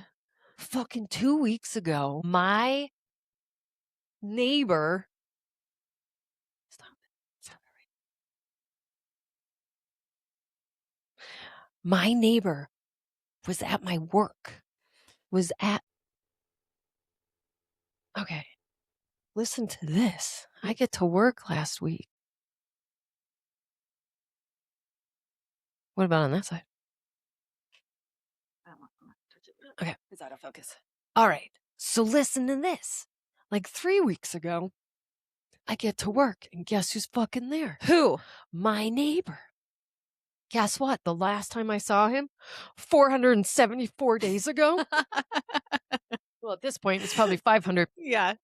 Fucking 2 weeks ago, my neighbor. Stop it. My neighbor was at my work. Okay. Listen to this. I get to work last week. What about on that side?
I don't want to touch it.
Okay.
It's out of focus.
All right. So listen to this. Like 3 weeks ago, I get to work, and guess who's fucking there?
Who?
My neighbor. Guess what? The last time I saw him, 474 days ago. Well, at this point, it's probably 500.
Yeah.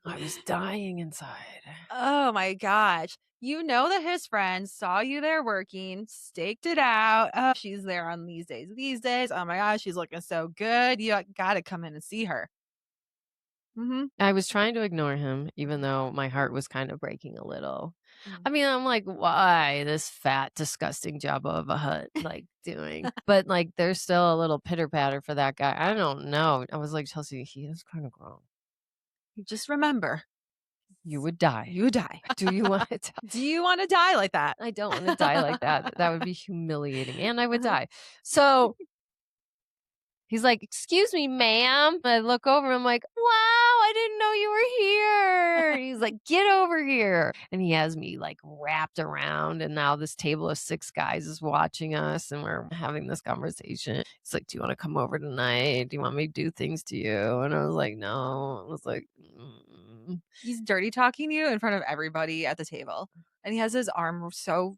I was dying inside.
Oh my gosh. You know that his friends saw you there working, staked it out. Oh, she's there on these days. Oh my gosh, she's looking so good. You got to come in and see her.
I was trying to ignore him, even though my heart was kind of breaking a little. I mean, I'm like, why this fat, disgusting Jabba of a Hutt like doing? But like, there's still a little pitter patter for that guy. I don't know. I was like, Chelsea, he is kind of grown.
You just remember,
you would die.
You would die.
Do you want to?
Do you want to die like that?
I don't want to die like that. That would be humiliating, and I would die. So he's like, excuse me, ma'am. I look over, I'm like, wow, I didn't know you were here. He's like, get over here. And he has me like wrapped around. And now this table of 6 guys is watching us and we're having this conversation. He's like, do you want to come over tonight? Do you want me to do things to you? And I was like, no. I was like,
He's dirty talking you in front of everybody at the table. And he has his arm so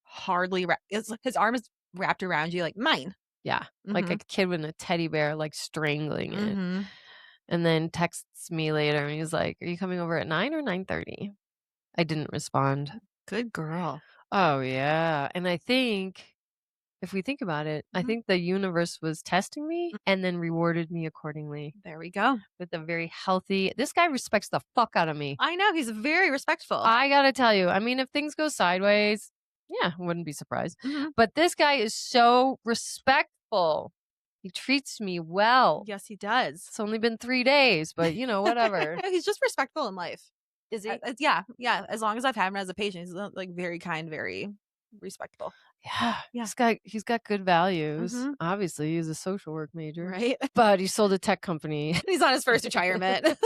hardly wrapped. His arm is wrapped around you like mine.
Yeah, like a kid with a teddy bear, like strangling it. And then texts me later and he's like, are you coming over at 9 or 9:30? I didn't respond.
Good girl.
Oh, yeah. And I think, if we think about it, I think the universe was testing me and then rewarded me accordingly.
There we go.
With a very healthy, this guy respects the fuck out of me.
I know, he's very respectful.
I gotta tell you, I mean, if things go sideways, yeah, wouldn't be surprised. But this guy is so respectful. He treats me well.
Yes, he does.
It's only been 3 days, but whatever.
He's just respectful in life.
Is he?
Yeah. As long as I've had him as a patient, he's like very kind, very respectful.
Yeah. He's got good values. Obviously, he's a social work major.
Right.
But he sold a tech company.
He's on his first retirement.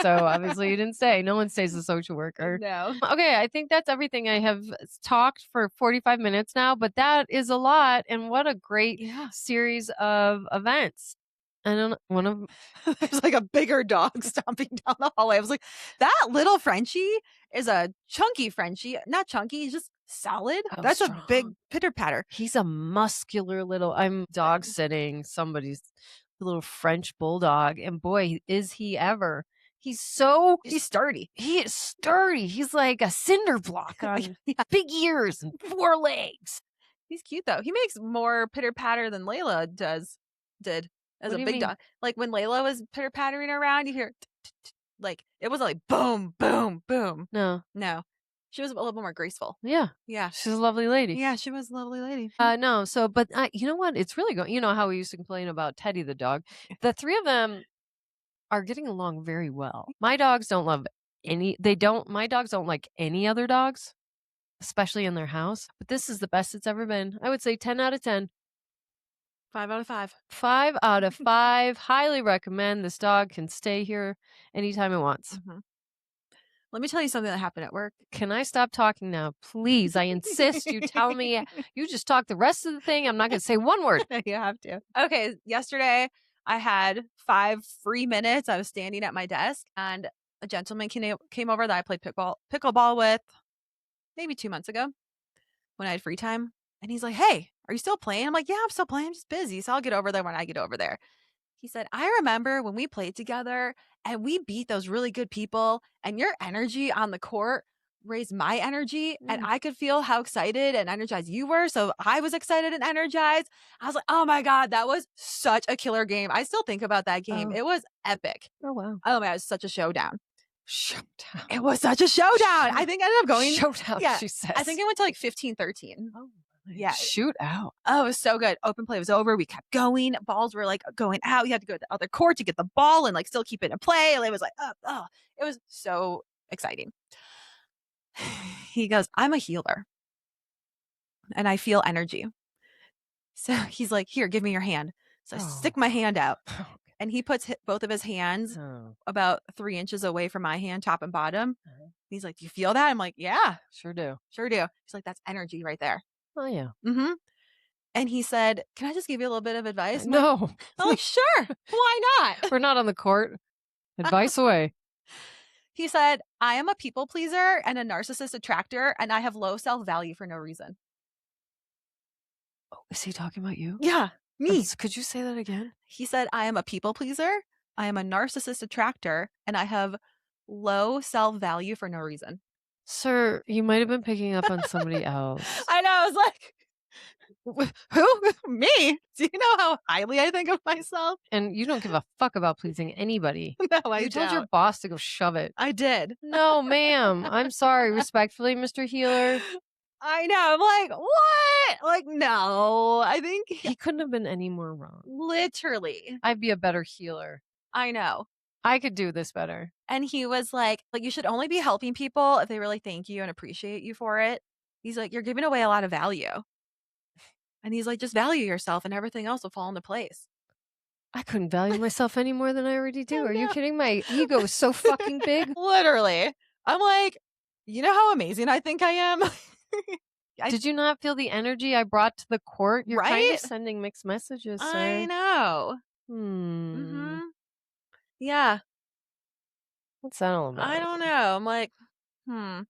So obviously he didn't stay. No one stays a social worker.
No.
Okay, I think that's everything. I have talked for 45 minutes now, but that is a lot. And what a great series of events. And one of
there's like a bigger dog stomping down the hallway. I was like, that little Frenchie is a chunky Frenchie. Not chunky, he's just solid. That's strong. A big pitter patter.
He's a muscular little, I'm dog sitting somebody's little French bulldog. And boy, is he ever. He's
sturdy.
He is sturdy. He's like a cinder block on big ears and 4 legs.
He's cute though. He makes more pitter patter than Layla did. As a big dog. Like when Layla was pitter pattering around, you hear like it wasn't like boom, boom, boom.
No.
She was a little bit more graceful.
Yeah.
Yeah.
She's a lovely lady.
Yeah, she was a lovely lady.
No, so, but you know what? It's really going, you know how we used to complain about Teddy the dog? The three of them are getting along very well. My dogs don't love my dogs don't like any other dogs, especially in their house. But this is the best it's ever been. I would say 10 out of 10.
5 out of 5.
5 out of 5. Highly recommend. This dog can stay here anytime it wants.
Let me tell you something that happened at work.
Can I stop talking now? Please, I insist you tell me. You just talk the rest of the thing. I'm not going to say one word.
You have to. Okay, yesterday I had 5 free minutes. I was standing at my desk and a gentleman came over that I played pickleball with maybe 2 months ago when I had free time. And he's like, "Hey, are you still playing?" I'm like, "Yeah, I'm still playing. I'm just busy. So I'll get over there when I get over there." He said, "I remember when we played together and we beat those really good people, and your energy on the court raised my energy, and I could feel how excited and energized you were. So I was excited and energized." I was like, "Oh my God, that was such a killer game." I still think about that game.
Oh.
It was epic.
Oh, wow.
Oh my God, it was such a showdown.
Showdown.
It was such a showdown. I think I ended up going.
Showdown,
Yeah,
she says.
I think it went to like 15-13.
Oh,
Yeah.
shoot out.
Oh, it was so good. Open play was over. We kept going. Balls were like going out. You had to go to the other court to get the ball and like still keep it in play. And it was like, oh, it was so exciting. He goes, "I'm a healer and I feel energy." So he's like, "Here, give me your hand." So I stick my hand out and he puts both of his hands about 3 inches away from my hand, top and bottom. He's like, "Do you feel that?" I'm like, "Yeah,
Sure do.
sure do." He's like, "That's energy right there."
Oh, yeah.
And he said, "Can I just give you a little bit of advice?"
No.
I'm like, "Sure. Why not?"
We're not on the court. Advice away.
He said, "I am a people pleaser and a narcissist attractor, and I have low self-value for no reason."
Oh, is he talking about you?
Yeah, me.
Could you say that again?
He said, "I am a people pleaser, I am a narcissist attractor, and I have low self-value for no reason."
Sir, you might have been picking up on somebody else.
I know. I was like, who? Me? Do you know how highly I think of myself?
And you don't give a fuck about pleasing anybody.
No, I
You told your
don't.
boss to go shove it.
I did.
No, ma'am. I'm sorry. Respectfully, Mr. Healer.
I know. I'm like, what? Like, no. I think
He couldn't have been any more wrong.
literally.
I'd be a better healer.
I know.
I could do this better.
And he was like, "You should only be helping people if they really thank you and appreciate you for it." He's like, "You're giving away a lot of value." And he's like, "Just value yourself and everything else will fall into place."
I couldn't value myself any more than I already do. Are you kidding? My ego is so fucking big.
Literally. I'm like, you know how amazing I think I am?
Did you not feel the energy I brought to the court? You're kind of
Right?
sending mixed messages, sir.
I know. Yeah.
What's that all about?
I don't know. I'm like, And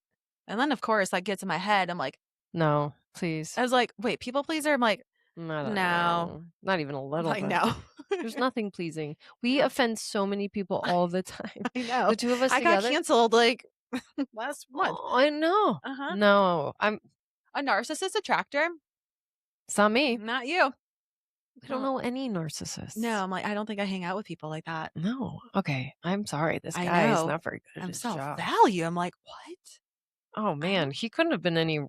then, of course, that gets in my head. I'm like,
No, please.
I was like, wait, people pleaser? I'm like,
I don't
no.
know. Not even a little
Like,
bit.
no.
There's nothing pleasing. We offend so many people all the time.
I know.
The two of us
I
together.
got canceled like last month.
Oh, I know. No, I'm
A narcissist attractor.
it's not me.
Not you.
I don't know any narcissists.
No, I'm like, I don't think I hang out with people like that.
No. Okay. I'm sorry. This
I
guy is
know.
not very good at
I'm
his job.
self-value. I'm like, what?
Oh man, he couldn't have been any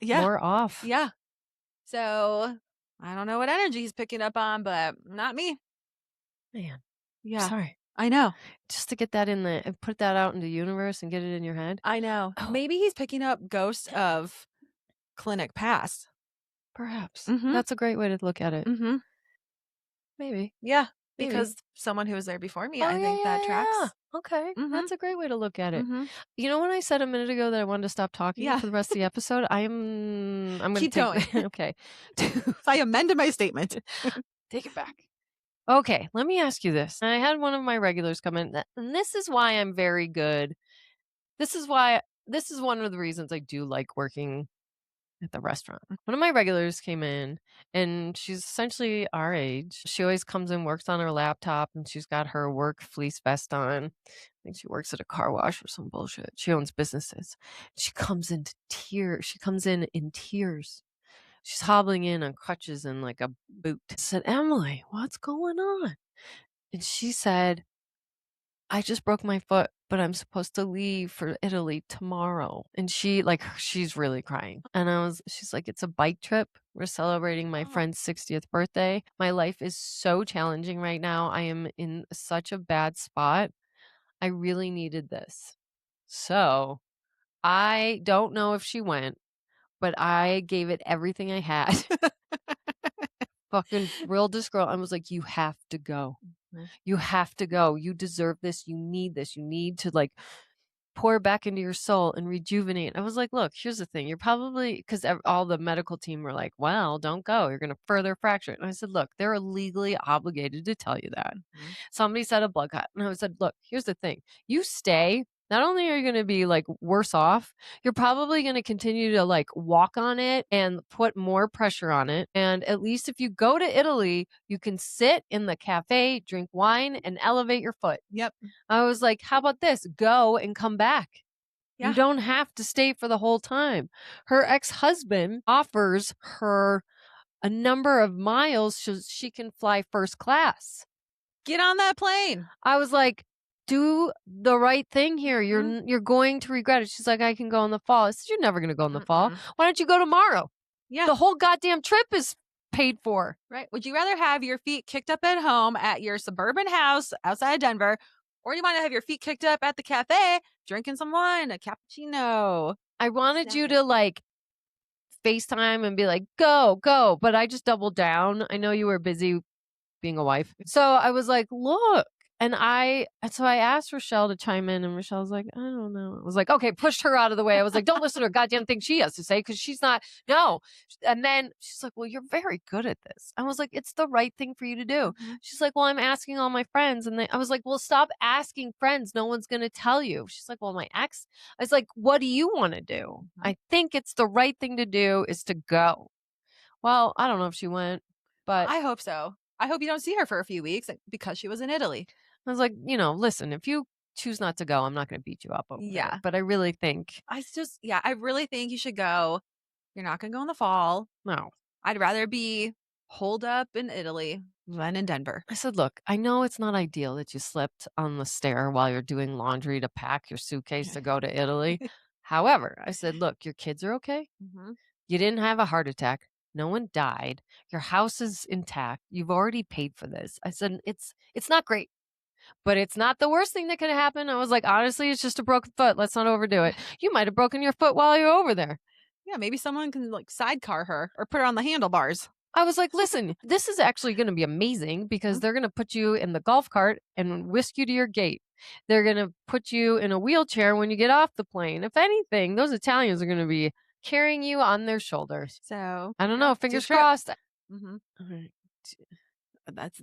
Yeah.
more off.
Yeah. So I don't know what energy he's picking up on, but not me.
Man.
Yeah.
Sorry.
I know.
Just to get that in the and put that out into the universe and get it in your head.
I know.
Oh.
Maybe he's picking up ghosts of clinic past.
Perhaps.
Mhm.
That's a great way to look at it.
Mm-hmm.
Maybe.
Yeah.
Maybe.
Because someone who was there before me,
Oh,
I think that tracks.
Okay.
Mhm.
That's a great way to look at it.
Mhm.
You know when I said a minute ago that I wanted to stop talking
Yeah.
for the rest of the episode? I'm gonna
Keep going.
Okay.
So I amended my statement.
Take it back. Okay, let me ask you this. I had one of my regulars come in, and this is why I'm very good. This is one of the reasons I do like working at the restaurant. One of my regulars came in, and she's essentially our age. She always comes in, works on her laptop, and she's got her work fleece vest on. I think she works at a car wash or some bullshit. She owns businesses. She comes into tears. She comes in tears. She's hobbling in on crutches and like a boot. I said, "Emily, what's going on?" And she said, I just broke my foot, but I'm supposed to leave for Italy tomorrow. And she's really crying. And she's like, it's a bike trip. We're celebrating my
Oh.
friend's 60th birthday. My life is so challenging right now. I am in such a bad spot. I really needed this. So I don't know if she went, but I gave it everything I had. Fucking thrilled this girl. I was like, you have to go.
Mhm.
You have to go. You deserve this. You need this. You need to pour back into your soul and rejuvenate. I was like, look, here's the thing. You're probably, because all the medical team were like, well, don't go. You're going to further fracture it. And I said, look, they're legally obligated to tell you that.
Mhm.
Somebody said a blood clot. And I said, look, here's the thing. You stay. Not only are you going to be worse off, you're probably going to continue to walk on it and put more pressure on it. And at least if you go to Italy, you can sit in the cafe, drink wine, and elevate your foot.
Yep.
I was like, how about this? Go and come back. You
Yeah.
don't have to stay for the whole time. Her ex-husband offers her a number of miles so she can fly first class.
Get on that plane.
I was like, do the right thing here.
Mhm.
You're going to regret it. She's like, I can go in the fall. I said, you're never going to go in the fall.
Mm-mm.
Why don't you go tomorrow?
Yeah.
The whole goddamn trip is paid for.
Right. Would you rather have your feet kicked up at home at your suburban house outside of Denver, or you want to have your feet kicked up at the cafe drinking some wine, a cappuccino?
I wanted you to FaceTime and be like, go, go. But I just doubled down. I know you were busy being a wife. So I was like, look. So I asked Rochelle to chime in, and Rochelle was like, I don't know. I was like, okay, pushed her out of the way. I was like, don't listen to her goddamn thing she has to say, because she's not, no. And then she's like, well, you're very good at this. I was like, it's the right thing for you to do.
Mhm.
She's like, well, I'm asking all my friends. And I was like, well, stop asking friends. No one's going to tell you. She's like, well, my ex. I was like, what do you want to do? I think it's the right thing to do is to go. Well, I don't know if she went, but
I hope so. I hope you don't see her for a few weeks because she was in Italy.
I was like, listen, if you choose not to go, I'm not going to beat you up over
Yeah.
it. But I really think,
I really think you should go. You're not going to go in the fall.
no.
I'd rather be holed up in Italy than in Denver.
I said, look, I know it's not ideal that you slipped on the stair while you're doing laundry to pack your suitcase to go to Italy. However, I said, look, your kids are okay.
Mhm.
You didn't have a heart attack. No one died. Your house is intact. You've already paid for this. I said, it's not great, but it's not the worst thing that could happen. I was like, honestly, it's just a broken foot. Let's not overdo it. You might have broken your foot while you're over there.
Yeah, maybe someone can sidecar her or put her on the handlebars.
I was like, listen, this is actually going to be amazing because they're going to put you in the golf cart and whisk you to your gate. They're going to put you in a wheelchair when you get off the plane. If anything, those Italians are going to be carrying you on their shoulders.
So
I don't know.
it's your
Fingers
trip.
crossed.
Mhm.
All right.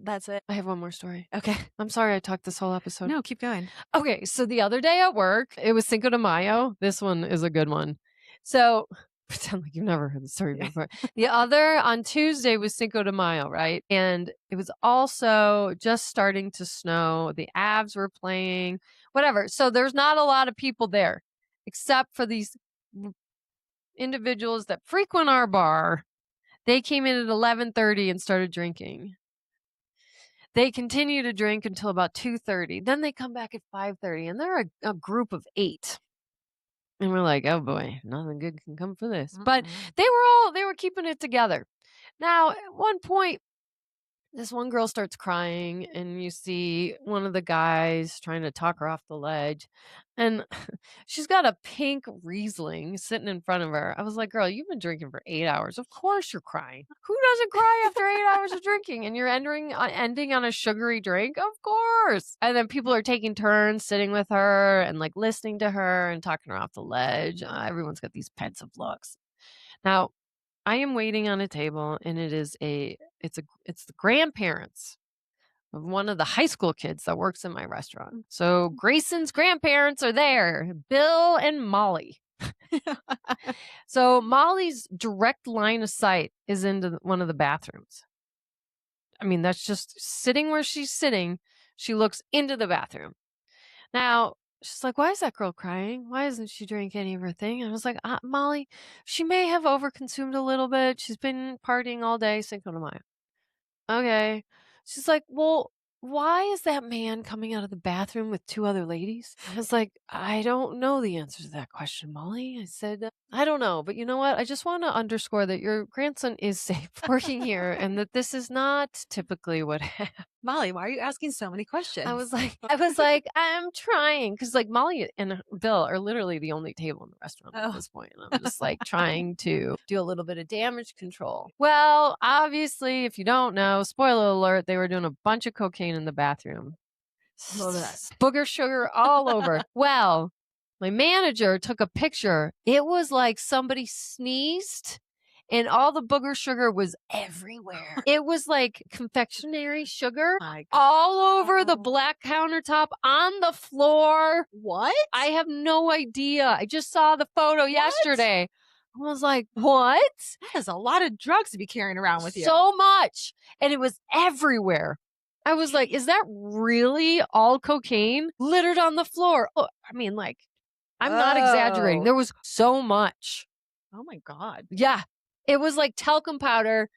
That's it.
I have one more story.
Okay.
I'm sorry I talked this whole episode.
No, keep going.
Okay, so the other day at work, it was Cinco de Mayo. This one is a good one. So pretend like you've never heard the story before. The other on Tuesday was Cinco de Mayo, right? And it was also just starting to snow. The Avs were playing, whatever. So there's not a lot of people there, except for these individuals that frequent our bar. They came in at 11:30 and started drinking. They continue to drink until about 2:30. Then they come back at 5:30, and they're a group of 8. And we're like, oh boy, nothing good can come for this. But they were keeping it together. Now, at one point, this one girl starts crying, and you see one of the guys trying to talk her off the ledge. And she's got a pink Riesling sitting in front of her. I was like, girl, you've been drinking for 8 hours. Of course you're crying. Who doesn't cry after 8 hours of drinking? And you're ending on a sugary drink? Of course. And then people are taking turns sitting with her and listening to her and talking her off the ledge. Everyone's got these pensive looks. Now, I am waiting on a table, and it's the grandparents of one of the high school kids that works in my restaurant. So Grayson's grandparents are there, Bill and Molly. So Molly's direct line of sight is into one of the bathrooms. I mean, that's just sitting where she's sitting. She looks into the bathroom. Now, she's like, why is that girl crying? Why isn't she drinking any of her thing? And I was like, Molly, she may have overconsumed a little bit. She's been partying all day, Cinco de Mayo. Okay. She's like, well, why is that man coming out of the bathroom with 2 other ladies? I was like, I don't know the answer to that question, Molly. I said, I don't know. But you know what? I just want to underscore that your grandson is safe working here and that this is not typically what happens.
Molly, why are you asking so many questions?
I was like, I'm trying. Cause like Molly and Bill are literally the only table in the restaurant at this point. And I'm just like trying to do a little bit of damage control. Well, obviously, if you don't know, spoiler alert, they were doing a bunch of cocaine in the bathroom. Booger sugar all over. Well, my manager took a picture. It was like somebody sneezed and all the booger sugar was everywhere. It was like confectionery sugar all over the black countertop, on the floor.
What?
I have no idea. I just saw the photo yesterday. I was like, what?
That is a lot of drugs to be carrying around with you.
So much. And it was everywhere. I was like, is that really all cocaine littered on the floor? Oh, I mean, like, I'm not exaggerating. There was so much.
Oh my God.
Yeah. It was like talcum powder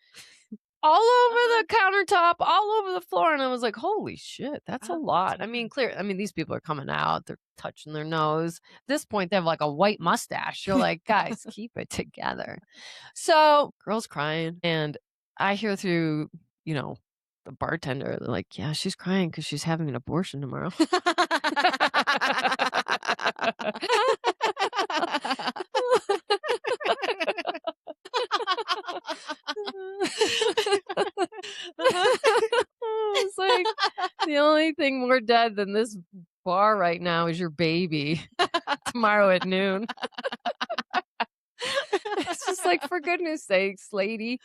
all over the countertop, all over the floor. And I was like, holy shit, that's a lot. I mean, these people are coming out. They're touching their nose. At this point, they have like a white mustache. You're like, guys, keep it together. So girl's crying. And I hear through, the bartender, they're like, yeah, she's crying because she's having an abortion tomorrow. It's like the only thing more dead than this bar right now is your baby tomorrow at noon. It's just like, for goodness sakes, lady.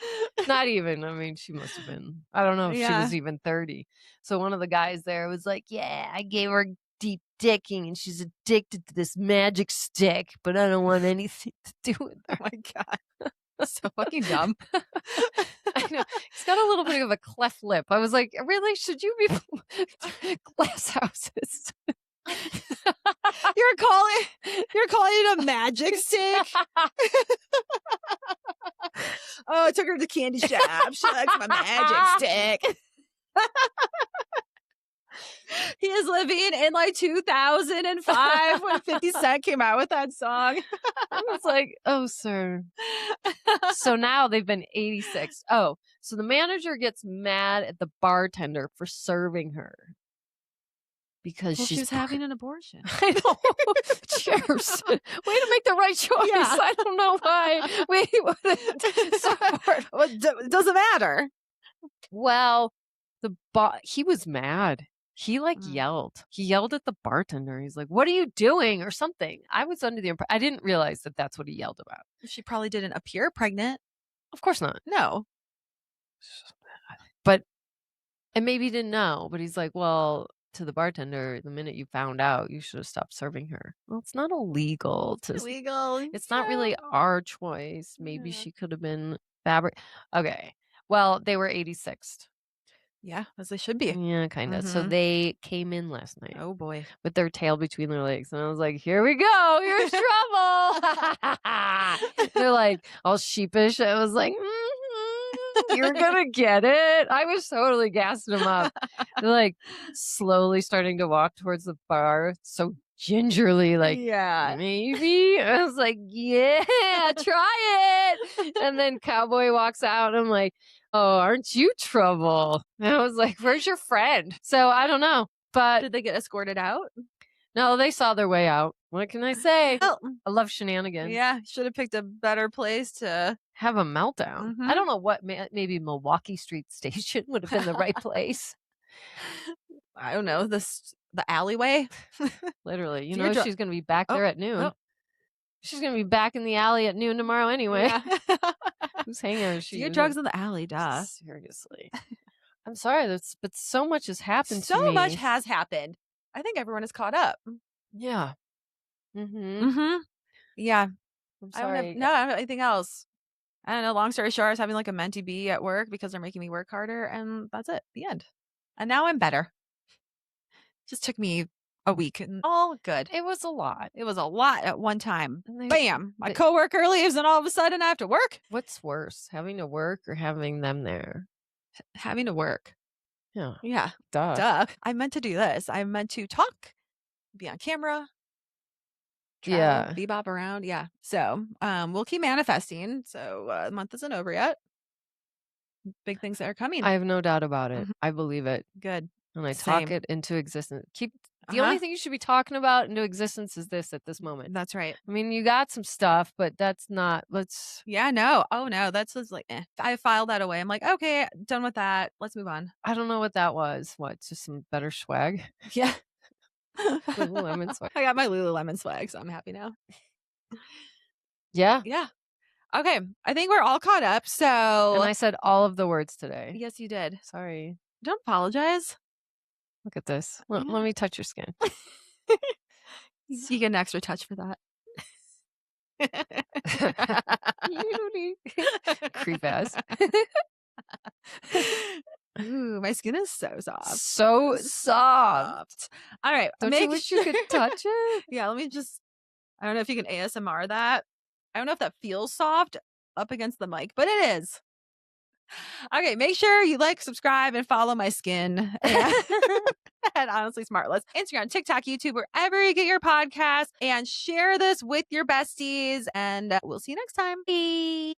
Not even. I mean, she must have been, I don't know if she was even 30. So one of the guys there was like, yeah, I gave her deep dicking and she's addicted to this magic stick, but I don't want anything to do with her.
Oh my God. That's so fucking dumb.
I know. He's got a little bit of a cleft lip. I was like, really? Should you be glass houses?
You're calling it a magic stick? Oh, I took her to the candy shop. She likes my magic stick. He is living in like 2005 when 50 Cent came out with that song.
I was like, oh, sir. So now they've been 86. Oh, so the manager gets mad at the bartender for serving her. Because she's
having an abortion.
I know. Cheers. Way to make the right choice. Yeah. I don't know why.
It doesn't matter.
Well, he was mad. He yelled. He yelled at the bartender. He's like, what are you doing? Or something. I was under the impression. I didn't realize that that's what he yelled about.
She probably didn't appear pregnant.
Of course not.
No.
And maybe he didn't know. But he's like, well, to the bartender, the minute you found out, you should have stopped serving her. Well, it's not illegal. It's not really our choice. Maybe she could have been fabric. Okay. Well, they were 86th.
Yeah, as they should be.
Yeah, kind of. Mm-hmm. So they came in last night.
Oh, boy.
With their tail between their legs. And I was like, here we go. Here's trouble. They're like all sheepish. I was like, you're going to get it. I was totally gassing them up. They're like slowly starting to walk towards the bar. So gingerly, like, yeah, maybe. I was like, yeah, try it. And then Cowboy walks out and I'm like, oh, aren't you trouble? And I was like, where's your friend? So I don't know. But
did they get escorted out?
No, they saw their way out. What can I say? Well, I love shenanigans.
Yeah, should have picked a better place to
have a meltdown. Mm-hmm. I don't know what, maybe Milwaukee Street Station would have been the right place.
I don't know, the alleyway.
Literally, she's going to be back there at noon. She's going to be back in the alley at noon tomorrow anyway. Yeah. Who's hanging out?
Your drugs in the alley, duh.
Seriously. I'm sorry, but so much has happened to me.
So much has happened. I think everyone is caught up.
Yeah.
Mm-hmm. Mm-hmm. Yeah.
I'm sorry.
I don't have anything else. I don't know. Long story short, I was having like a mentee bee at work because they're making me work harder, and that's it. The end. And now I'm better. Just took me a week and all good.
It was a lot.
It was a lot at one time. Bam! My coworker leaves and all of a sudden I have to work.
What's worse, having to work or having them there?
Having to work.
Yeah.
Yeah.
Duh.
I meant to do this. I meant to talk, be on camera, travel,
Yeah.
bebop around. Yeah. So we'll keep manifesting. So the month isn't over yet. Big things that are coming.
I have no doubt about it.
Mhm.
I believe it.
Good.
And I talk
Same.
it into existence. The
Uh-huh.
only thing you should be talking about into existence is this at this moment.
That's right.
I mean, you got some stuff, but that's not,
Yeah, no. Oh no. That's just like I filed that away. I'm like, okay, done with that. Let's move on.
I don't know what that was. What, just some better swag?
Yeah.
Lululemon swag.
I got my Lululemon swag, so I'm happy now.
Yeah.
Yeah. Okay. I think we're all caught up. So
And I said all of the words today.
yes, you did.
Sorry.
Don't apologize.
Look at this. Let
Yeah.
me touch your skin.
So you get an extra touch for that.
Creep ass.
Ooh, my skin is so soft.
So soft.
All right.
Don't you wish you could touch it?
Yeah, let me just, I don't know if you can ASMR that. I don't know if that feels soft up against the mic, but it is. Okay, make sure you like, subscribe, and follow my skin. And honestly, Smartless. Instagram, TikTok, YouTube, wherever you get your podcast. And share this with your besties. And we'll see you next time. Bye.